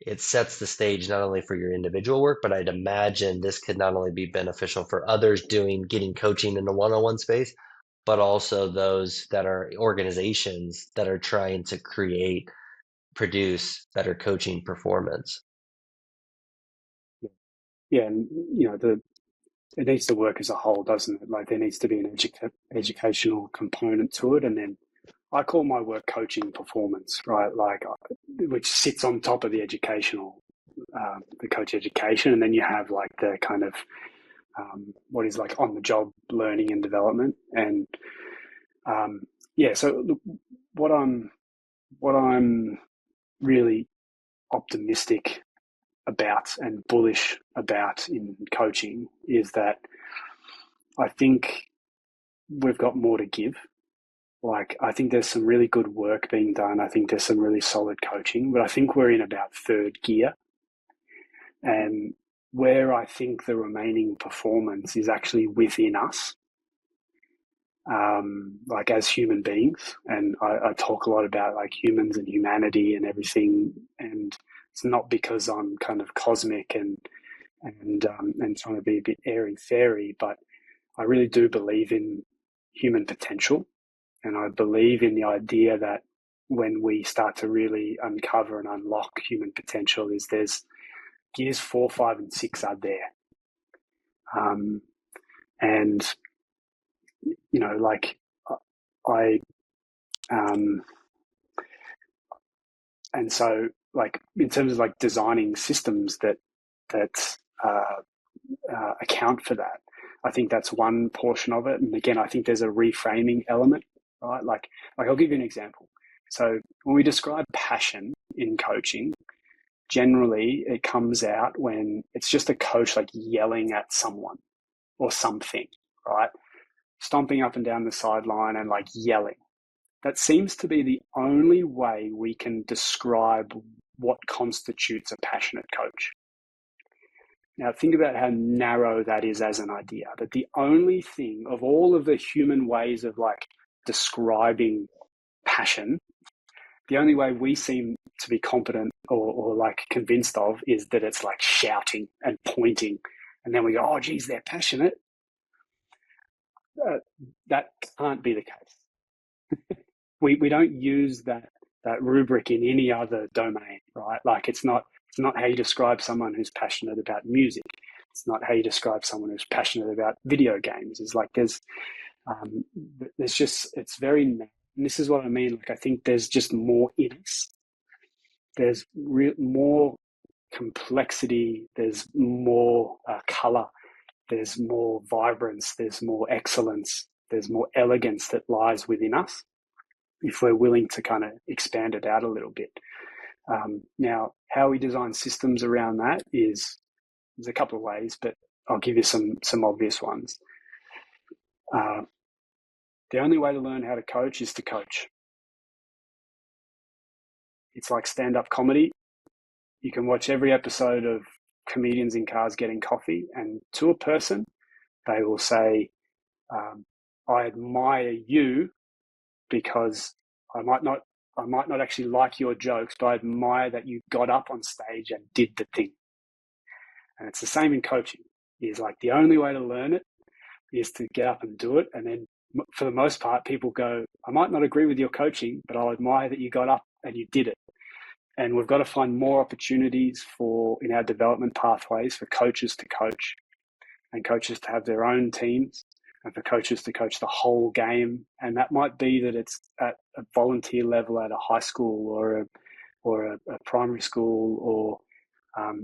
it sets the stage not only for your individual work, but I'd imagine this could not only be beneficial for others getting coaching in the one-on-one space, but also those that are organizations that are trying to produce better coaching performance.
Yeah, and the it needs to work as a whole, doesn't it? Like there needs to be an educational component to it, and then I call my work coaching performance, right? Like which sits on top of the educational, the coach education, and then you have like the kind of what is like on the job learning and development, and yeah. So look, what I'm what I'm really optimistic about and bullish about in coaching is that I think we've got more to give. Like, I think there's some really good work being done. I think there's some really solid coaching, but I think we're in about third gear. And where I think the remaining performance is actually within us, like as human beings. And I talk a lot about like humans and humanity and everything. And it's not because I'm kind of cosmic and trying to be a bit airy fairy, but I really do believe in human potential. And I believe in the idea that when we start to really uncover and unlock human potential, is there's gears 4, 5, and 6 are there. Um, and like I, um, and so like in terms of like designing systems that uh, account for that, I think that's one portion of it. And again, I think there's a reframing element, right? Like I'll give you an example. So when we describe passion in coaching, generally it comes out when it's just a coach like yelling at someone or something, right? Stomping up and down the sideline and like yelling. That seems to be the only way we can describe what constitutes a passionate coach. Now, think about how narrow that is as an idea. That the only thing of all of the human ways of like describing passion, the only way we seem to be competent or like convinced of is that it's like shouting and pointing. And then we go, oh, geez, they're passionate. That can't be the case. We don't use that rubric in any other domain, right? Like it's not how you describe someone who's passionate about music. It's not how you describe someone who's passionate about video games. It's like there's just it's very, and this is what I mean. Like I think there's just more in us. There's more complexity. There's more color there's more vibrance, there's more excellence, there's more elegance that lies within us if we're willing to kind of expand it out a little bit. Now, how we design systems around that is there's a couple of ways, but I'll give you some obvious ones. The only way to learn how to coach is to coach. It's like stand-up comedy. You can watch every episode of comedians in cars getting coffee, and to a person, they will say, I admire you because I might not actually like your jokes, but I admire that you got up on stage and did the thing. And it's the same in coaching. Is like the only way to learn it is to get up and do it. And then for the most part, people go, I might not agree with your coaching, but I'll admire that you got up and you did it. And we've got to find more opportunities in our development pathways for coaches to coach and coaches to have their own teams and for coaches to coach the whole game. And that might be that it's at a volunteer level at a high school or a primary school, or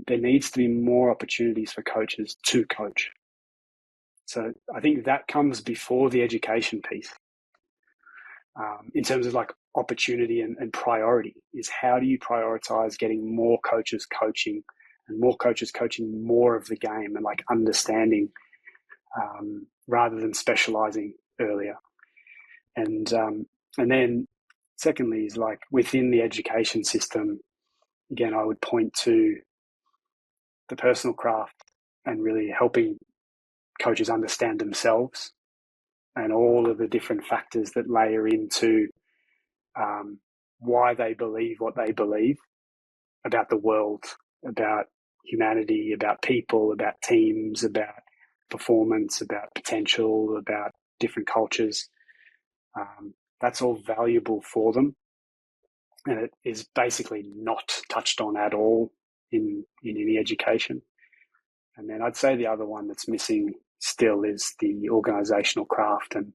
there needs to be more opportunities for coaches to coach. So I think that comes before the education piece. In terms of like opportunity and priority, is how do you prioritize getting more coaches coaching and more coaches coaching more of the game and like understanding rather than specializing earlier. And then secondly is like within the education system, again, I would point to the personal craft and really helping coaches understand themselves and all of the different factors that layer into why they believe what they believe about the world, about humanity, about people, about teams, about performance, about potential, about different cultures. That's all valuable for them. And it is basically not touched on at all in any education. And then I'd say the other one that's missing still is the organizational craft. And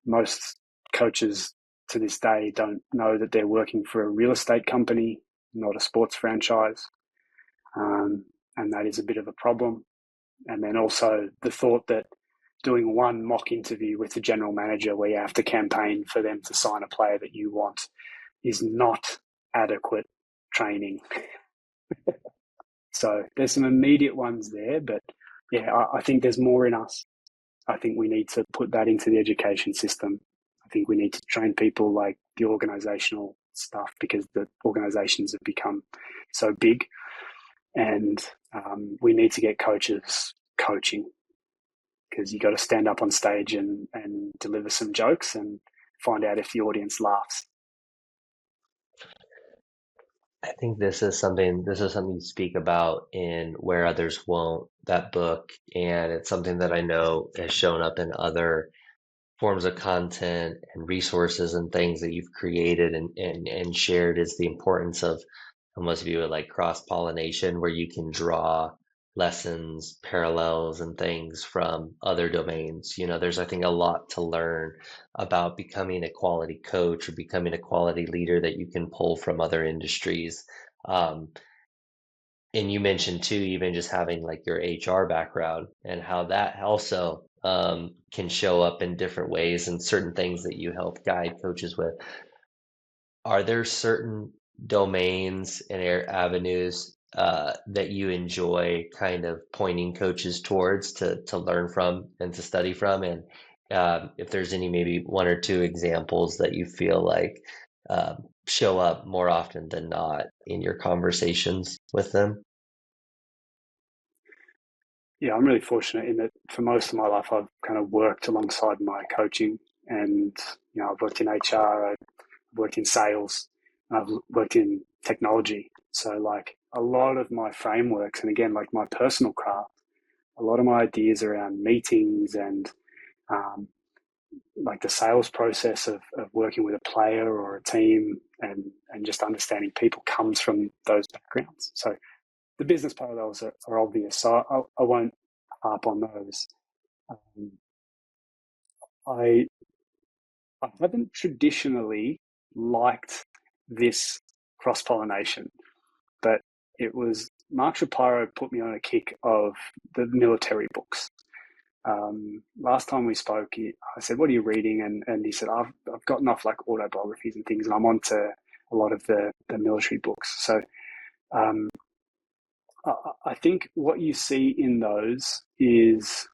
most coaches to this day don't know that they're working for a real estate company, not a sports franchise. And that is a bit of a problem. And then also the thought that doing one mock interview with the general manager where you have to campaign for them to sign a player that you want is not adequate training. So there's some immediate ones there, but yeah, I think there's more in us. I think we need to put that into the education system. I think we need to train people like the organizational stuff because the organizations have become so big, and we need to get coaches coaching because you got to stand up on stage and deliver some jokes and find out if the audience laughs.
I think this is something you speak about in Where Others Won't, that book, and it's something that I know has shown up in other forms of content and resources and things that you've created and shared is the importance of almost view it like cross-pollination, where you can draw lessons, parallels, and things from other domains. There's, I think, a lot to learn about becoming a quality coach or becoming a quality leader that you can pull from other industries. Um, and you mentioned too, even just having like your HR background and how that also can show up in different ways and certain things that you help guide coaches with. Are there certain domains and avenues that you enjoy kind of pointing coaches towards to learn from and to study from? And if there's any, maybe one or two examples that you feel like show up more often than not in your conversations with them?
Yeah, I'm really fortunate in that for most of my life, I've kind of worked alongside my coaching, and I've worked in HR, I've worked in sales, I've worked in technology. So like a lot of my frameworks, and again, like my personal craft, a lot of my ideas around meetings and um, like the sales process of working with a player or a team and just understanding people comes from those backgrounds. So the business parallels are obvious, so I won't harp on those. Um, I I haven't traditionally liked this cross pollination, but it was Mark Shapiro put me on a kick of the military books. Last time we spoke, I said, "What are you reading?" And he said, "I've gotten off like autobiographies and things, and I'm onto a lot of the military books." So um, I think what you see in those is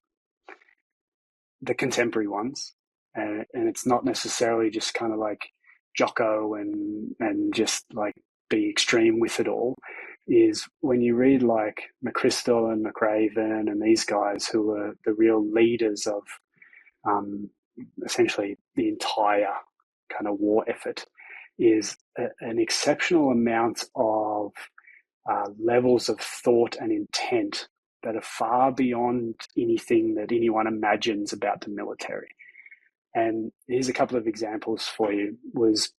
the contemporary ones, and it's not necessarily just kind of like Jocko and just like be extreme with it all. Is when you read like McChrystal and McRaven and these guys who are the real leaders of um, essentially the entire kind of war effort, is an exceptional amount of levels of thought and intent that are far beyond anything that anyone imagines about the military. And here's a couple of examples for you. Was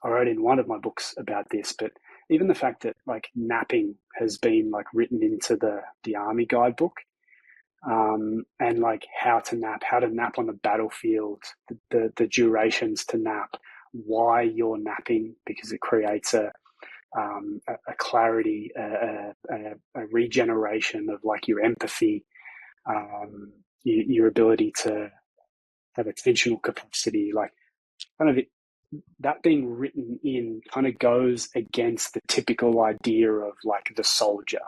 I wrote in one of my books about this, but even the fact that like napping has been like written into the army guidebook, and like how to nap on the battlefield, the durations to nap, why you're napping, because it creates a clarity, a regeneration of like your empathy, your ability to have attentional capacity, like kind of that being written in kind of goes against the typical idea of like the soldier,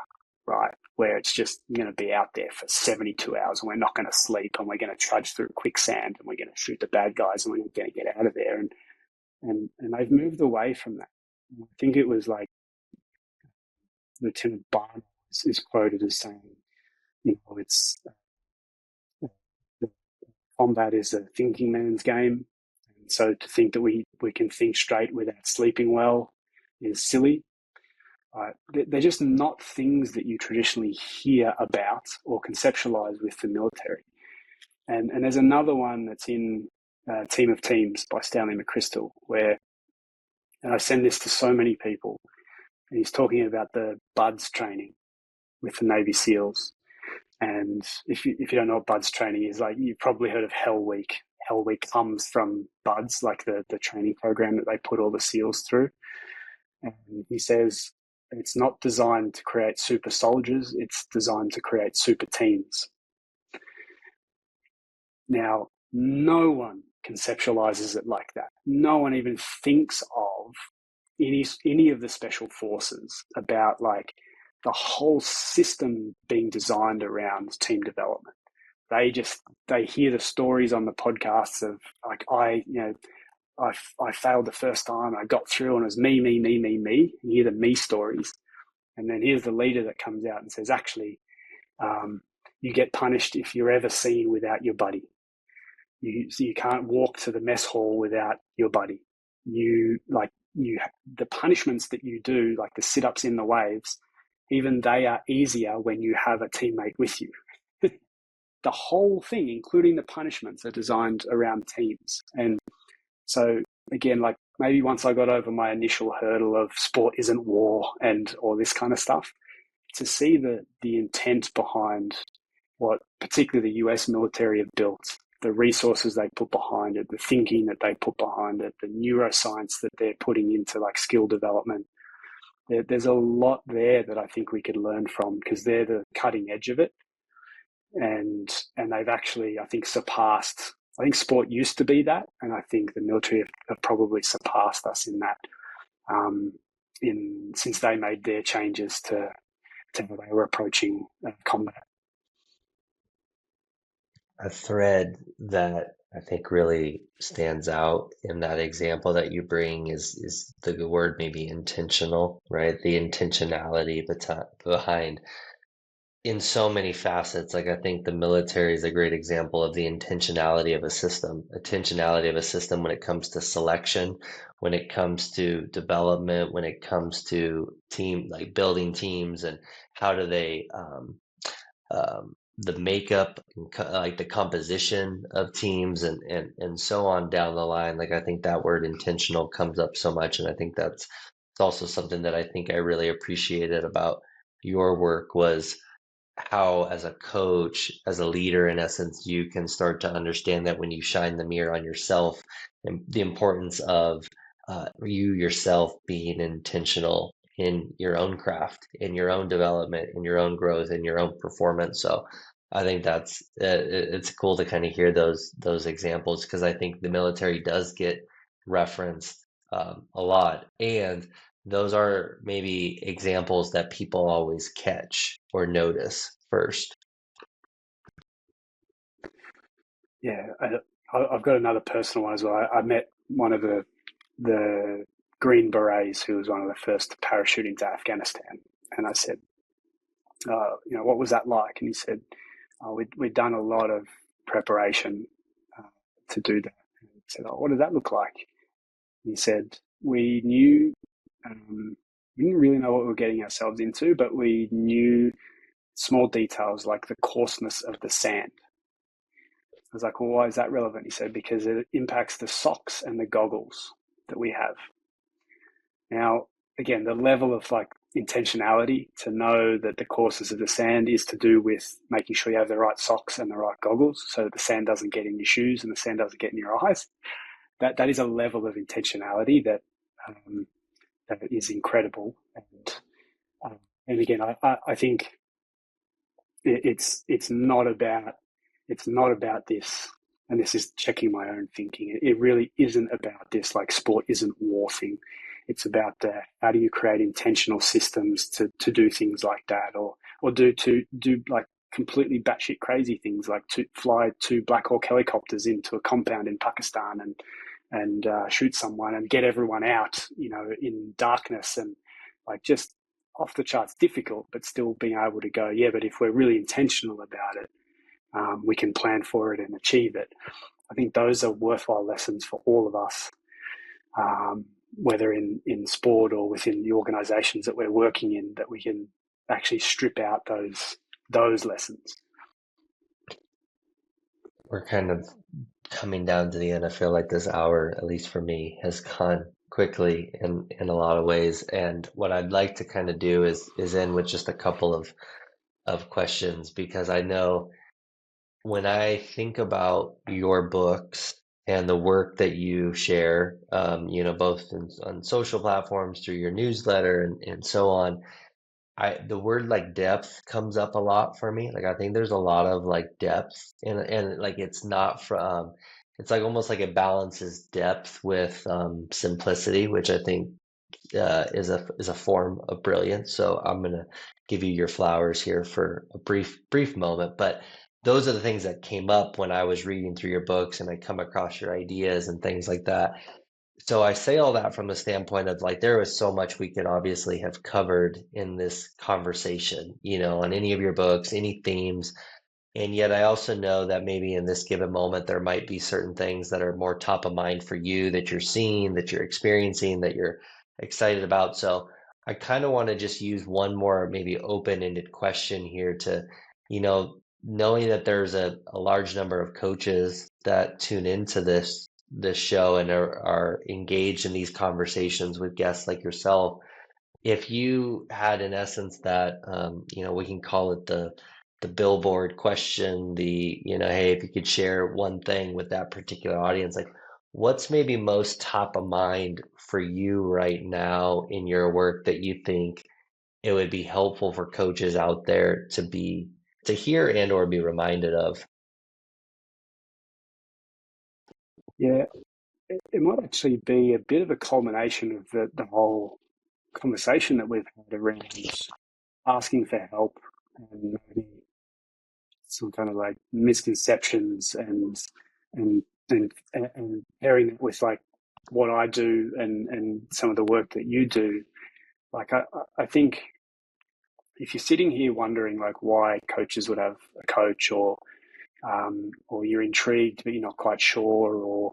right? Where it's just going to be out there for 72 hours and we're not going to sleep and we're going to trudge through quicksand and we're going to shoot the bad guys and we're going to get out of there. And they've moved away from that. I think it was like Lieutenant Barnes is quoted as saying, it's the combat is a thinking man's game. And so to think that we can think straight without sleeping well is silly. They're just not things that you traditionally hear about or conceptualize with the military. And there's another one that's in Team of Teams by Stanley McChrystal, where, and I send this to so many people, and he's talking about the BUDS training with the Navy SEALs. And if you don't know what BUDS training is, like you've probably heard of Hell Week. Hell Week comes from BUDS, like the training program that they put all the SEALs through. And he says it's not designed to create super soldiers, it's designed to create super teams. Now, no one conceptualizes it like that. No one even thinks of any of the special forces about like the whole system being designed around team development. They hear the stories on the podcasts of like I failed the first time, I got through, and it was me. You hear the me stories, and then here's the leader that comes out and says, actually, you get punished if you're ever seen without your buddy. You can't walk to the mess hall without your buddy. The punishments that you do, like the sit-ups in the waves, even they are easier when you have a teammate with you. The whole thing, including the punishments, are designed around teams. And so again, like maybe once I got over my initial hurdle of sport isn't war and all this kind of stuff, to see the intent behind what particularly the US military have built, the resources they put behind it, the thinking that they put behind it, the neuroscience that they're putting into like skill development. There's a lot there that I think we could learn from, because they're the cutting edge of it. And they've actually, I think, surpassed. I think sport used to be that, and I think the military have probably surpassed us in that. Since they made their changes to how they were approaching combat.
A thread that I think really stands out in that example that you bring is the word maybe intentional, right? The intentionality behind in so many facets. Like I think the military is a great example of the intentionality of a system when it comes to selection, when it comes to development, when it comes to team, like building teams and how do they, the makeup, like the composition of teams and so on down the line. Like I think that word intentional comes up so much. And I think it's also something that I think I really appreciated about your work was how as a coach, as a leader, in essence, you can start to understand that when you shine the mirror on yourself and the importance of you yourself being intentional in your own craft, in your own development, in your own growth, in your own performance. So I think that's it's cool to kind of hear those examples because I think the military does get referenced a lot, and those are maybe examples that people always catch or notice first.
Yeah, I've got another personal one as well. I met one of the Green Berets who was one of the first to parachute into Afghanistan, and I said, what was that like? And he said, we'd done a lot of preparation uh, to do that. And I said, what did that look like? And he said, we knew, we didn't really know what we were getting ourselves into, but we knew small details like the coarseness of the sand. I was like, well, why is that relevant? He said, because it impacts the socks and the goggles that we have. Now, again, the level of like intentionality to know that the courses of the sand is to do with making sure you have the right socks and the right goggles so that the sand doesn't get in your shoes and the sand doesn't get in your eyes. That is a level of intentionality um, that is incredible. And again, I think it's not about this, and this is checking my own thinking. It really isn't about this like sport isn't war thing. It's about how do you create intentional systems to do things like that, or do like completely batshit crazy things like to fly two Black Hawk helicopters into a compound in Pakistan and shoot someone and get everyone out, in darkness and like just off the charts difficult, but still being able to go, yeah, but if we're really intentional about it, we can plan for it and achieve it. I think those are worthwhile lessons for all of us, whether in sport or within the organizations that we're working in, that we can actually strip out those lessons.
We're kind of coming down to the end. I feel like this hour, at least for me, has gone quickly in a lot of ways. And what I'd like to kind of do is end with just a couple of questions because I know when I think about your books and the work that you share, both on social platforms through your newsletter and so on, the word like depth comes up a lot for me. Like I think there's a lot of like depth and like it's not from it's like almost like it balances depth with simplicity, which I think is a form of brilliance. So I'm gonna give you your flowers here for a brief moment, but those are the things that came up when I was reading through your books and I come across your ideas and things like that. So I say all that from the standpoint of like there was so much we could obviously have covered in this conversation, on any of your books, any themes. And yet I also know that maybe in this given moment there might be certain things that are more top of mind for you that you're seeing, that you're experiencing, that you're excited about. So I kind of want to just use one more maybe open-ended question here to, knowing that there's a large number of coaches that tune into this show and are engaged in these conversations with guests like yourself. If you had in essence that we can call it the billboard question, hey, if you could share one thing with that particular audience, like what's maybe most top of mind for you right now in your work that you think it would be helpful for coaches out there to hear and or be reminded of?
Yeah, it might actually be a bit of a culmination of the whole conversation that we've had around asking for help and maybe some kind of like misconceptions and and pairing it with like what I do and some of the work that you do. Like I think if you're sitting here wondering like why coaches would have a coach, or you're intrigued but you're not quite sure, or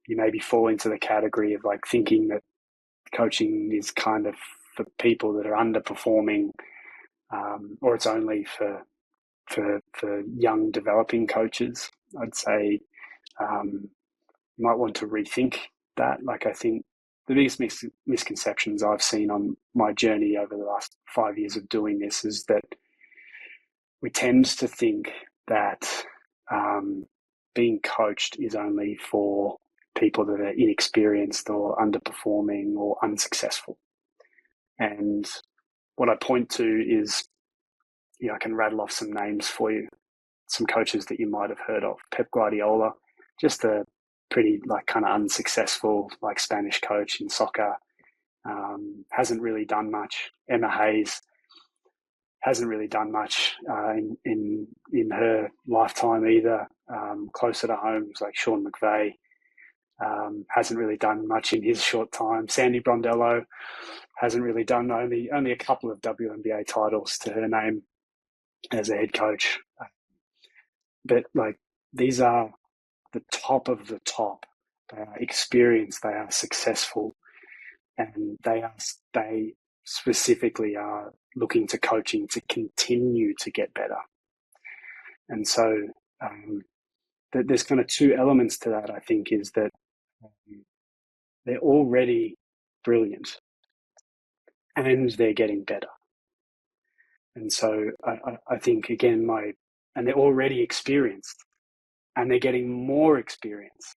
you maybe fall into the category of like thinking that coaching is kind of for people that are underperforming, or it's only for young developing coaches, I'd say you might want to rethink that. Like I think the biggest misconceptions I've seen on my journey over the last 5 years of doing this is that we tend to think that being coached is only for people that are inexperienced or underperforming or unsuccessful. And what I point to is, I can rattle off some names for you, some coaches that you might have heard of. Pep Guardiola, just a pretty like kind of unsuccessful like Spanish coach in soccer. Hasn't really done much. Emma Hayes hasn't really done much in her lifetime either. Closer to home, it's like Sean McVeigh. Hasn't really done much in his short time. Sandy Brondello hasn't really done only a couple of WNBA titles to her name as a head coach. But like these are the top of the top. They are experienced. They are successful, and they specifically are looking to coaching to continue to get better. And so there's kind of two elements to that. I think is that they're already brilliant, and they're getting better. And so I think again and they're already experienced, and they're getting more experience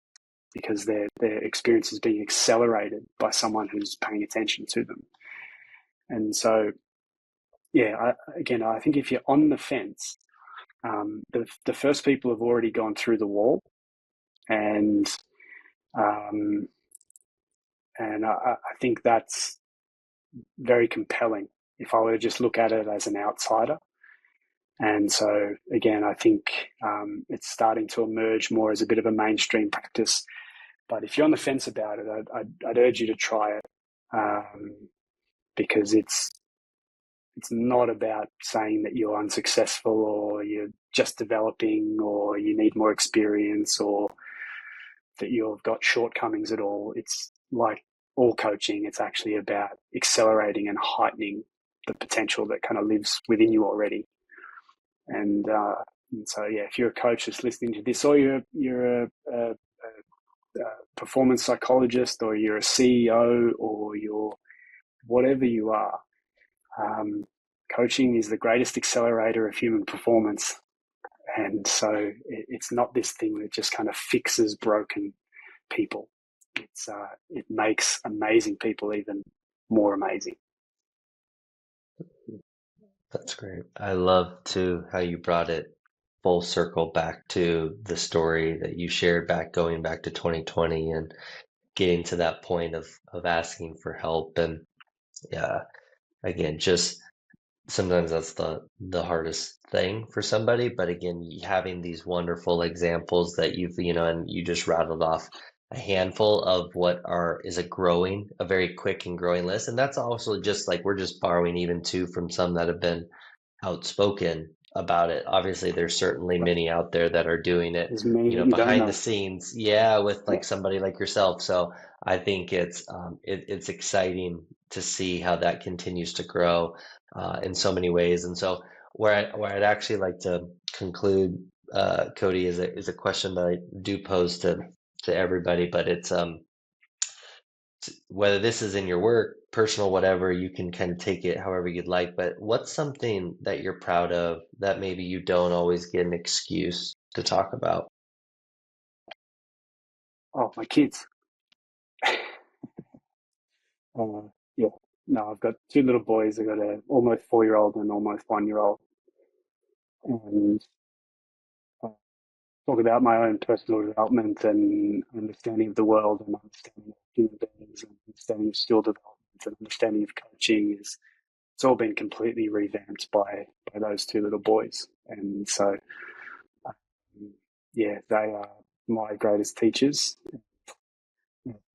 because their experience is being accelerated by someone who's paying attention to them. And so, yeah, I think if you're on the fence, the first people have already gone through the wall, and I think that's very compelling if I were to just look at it as an outsider. And so, again, I think it's starting to emerge more as a bit of a mainstream practice. But if you're on the fence about it, I'd urge you to try it, because it's not about saying that you're unsuccessful or you're just developing or you need more experience or that you've got shortcomings at all. It's like all coaching, it's actually about accelerating and heightening the potential that kind of lives within you already. And so, yeah, if you're a coach that's listening to this, or you're a performance psychologist, or you're a CEO, or you're whatever you are, coaching is the greatest accelerator of human performance. And so it's not this thing that just kind of fixes broken people. It makes amazing people even more amazing.
That's great. I love too how you brought it full circle back to the story that you shared going back to 2020 and getting to that point of asking for help. And yeah, again, just sometimes that's the hardest thing for somebody. But again, having these wonderful examples that and you just rattled off a handful of what is a very quick and growing list. And that's also just like we're just borrowing even too from some that have been outspoken about it. Obviously, there's certainly
Right.
many out there that are doing it,
There's many that you don't
behind the
know.
scenes. Yeah, with
Yeah.
like somebody like yourself. So I think it's exciting to see how that continues to grow in so many ways. And so where I'd actually like to conclude, Cody, is a question that I do pose to everybody, but it's whether this is in your work, personal, whatever, you can kind of take it however you'd like. But what's something that you're proud of that maybe you don't always get an excuse to talk about?
Oh, my kids. Yeah. No, I've got two little boys. I've got a almost 4-year-old and an almost 1-year-old. And uh, talk about my own personal development and understanding of the world and understanding of human beings and understanding of skill development and understanding of coaching is it's all been completely revamped by those two little boys. And so, yeah, they are my greatest teachers,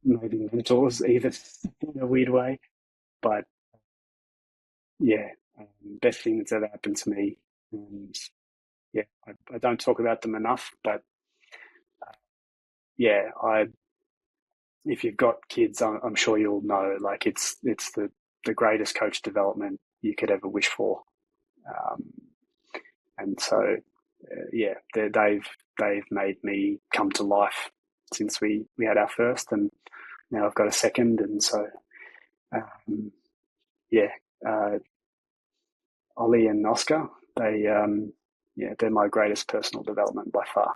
maybe mentors, even in a weird way. But yeah, best thing that's ever happened to me. And yeah, I don't talk about them enough, but yeah, if you've got kids, I'm sure you'll know, like it's the greatest coach development you could ever wish for. Um, and so, yeah, they've made me come to life since we had our first, and now I've got a second, and so yeah, uh, Ollie and Oscar, they're my greatest personal development by far.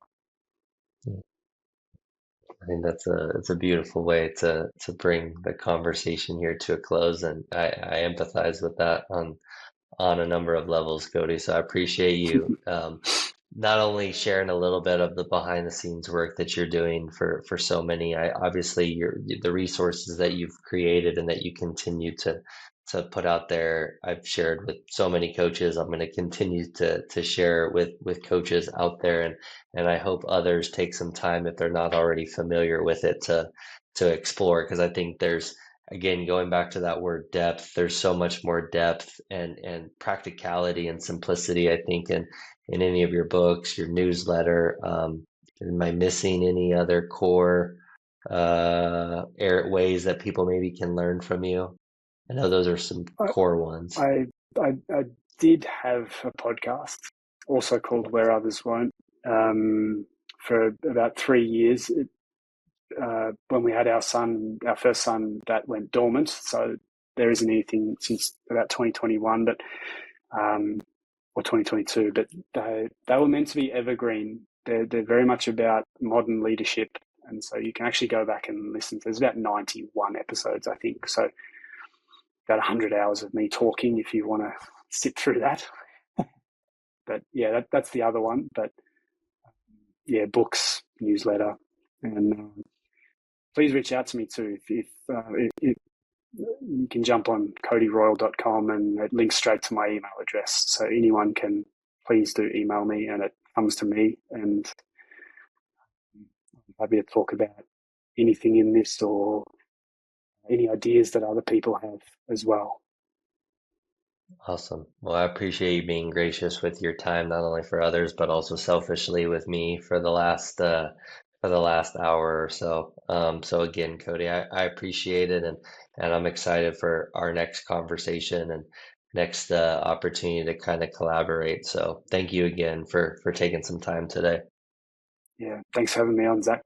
I think that's it's a beautiful way to bring the conversation here to a close, and I empathize with that on a number of levels, Cody. So I appreciate you not only sharing a little bit of the behind the scenes work that you're doing for so many. I obviously the resources that you've created and that you continue to put out there. I've shared with so many coaches. I'm going to continue to share with coaches out there, and I hope others take some time if they're not already familiar with it to explore, because I think there's, again, going back to that word depth, there's so much more depth and practicality and simplicity, I think, in any of your books, your newsletter. Am I missing any other core ways that people maybe can learn from you? I know those are some
I,
core ones.
I did have a podcast also called Where Others Won't for about 3 years. When we had our first son, that went dormant. So there isn't anything since about 2021, but or 2022. But they were meant to be evergreen. They're very much about modern leadership, and so you can actually go back and listen. There's about 91 episodes, I think. So about 100 hours of me talking if you want to sit through that. But yeah, that's the other one. But yeah, books, newsletter, and please reach out to me too. If you can jump on codyroyle.com and it links straight to my email address. So anyone can, please do email me and it comes to me, and I'm happy to talk about anything in this or any ideas that other people have as well.
Awesome. Well, I appreciate you being gracious with your time, not only for others, but also selfishly with me for the last hour or so. So again, Cody, I appreciate it, and I'm excited for our next conversation and next opportunity to kind of collaborate. So thank you again for taking some time today.
Yeah, thanks for having me on, Zach.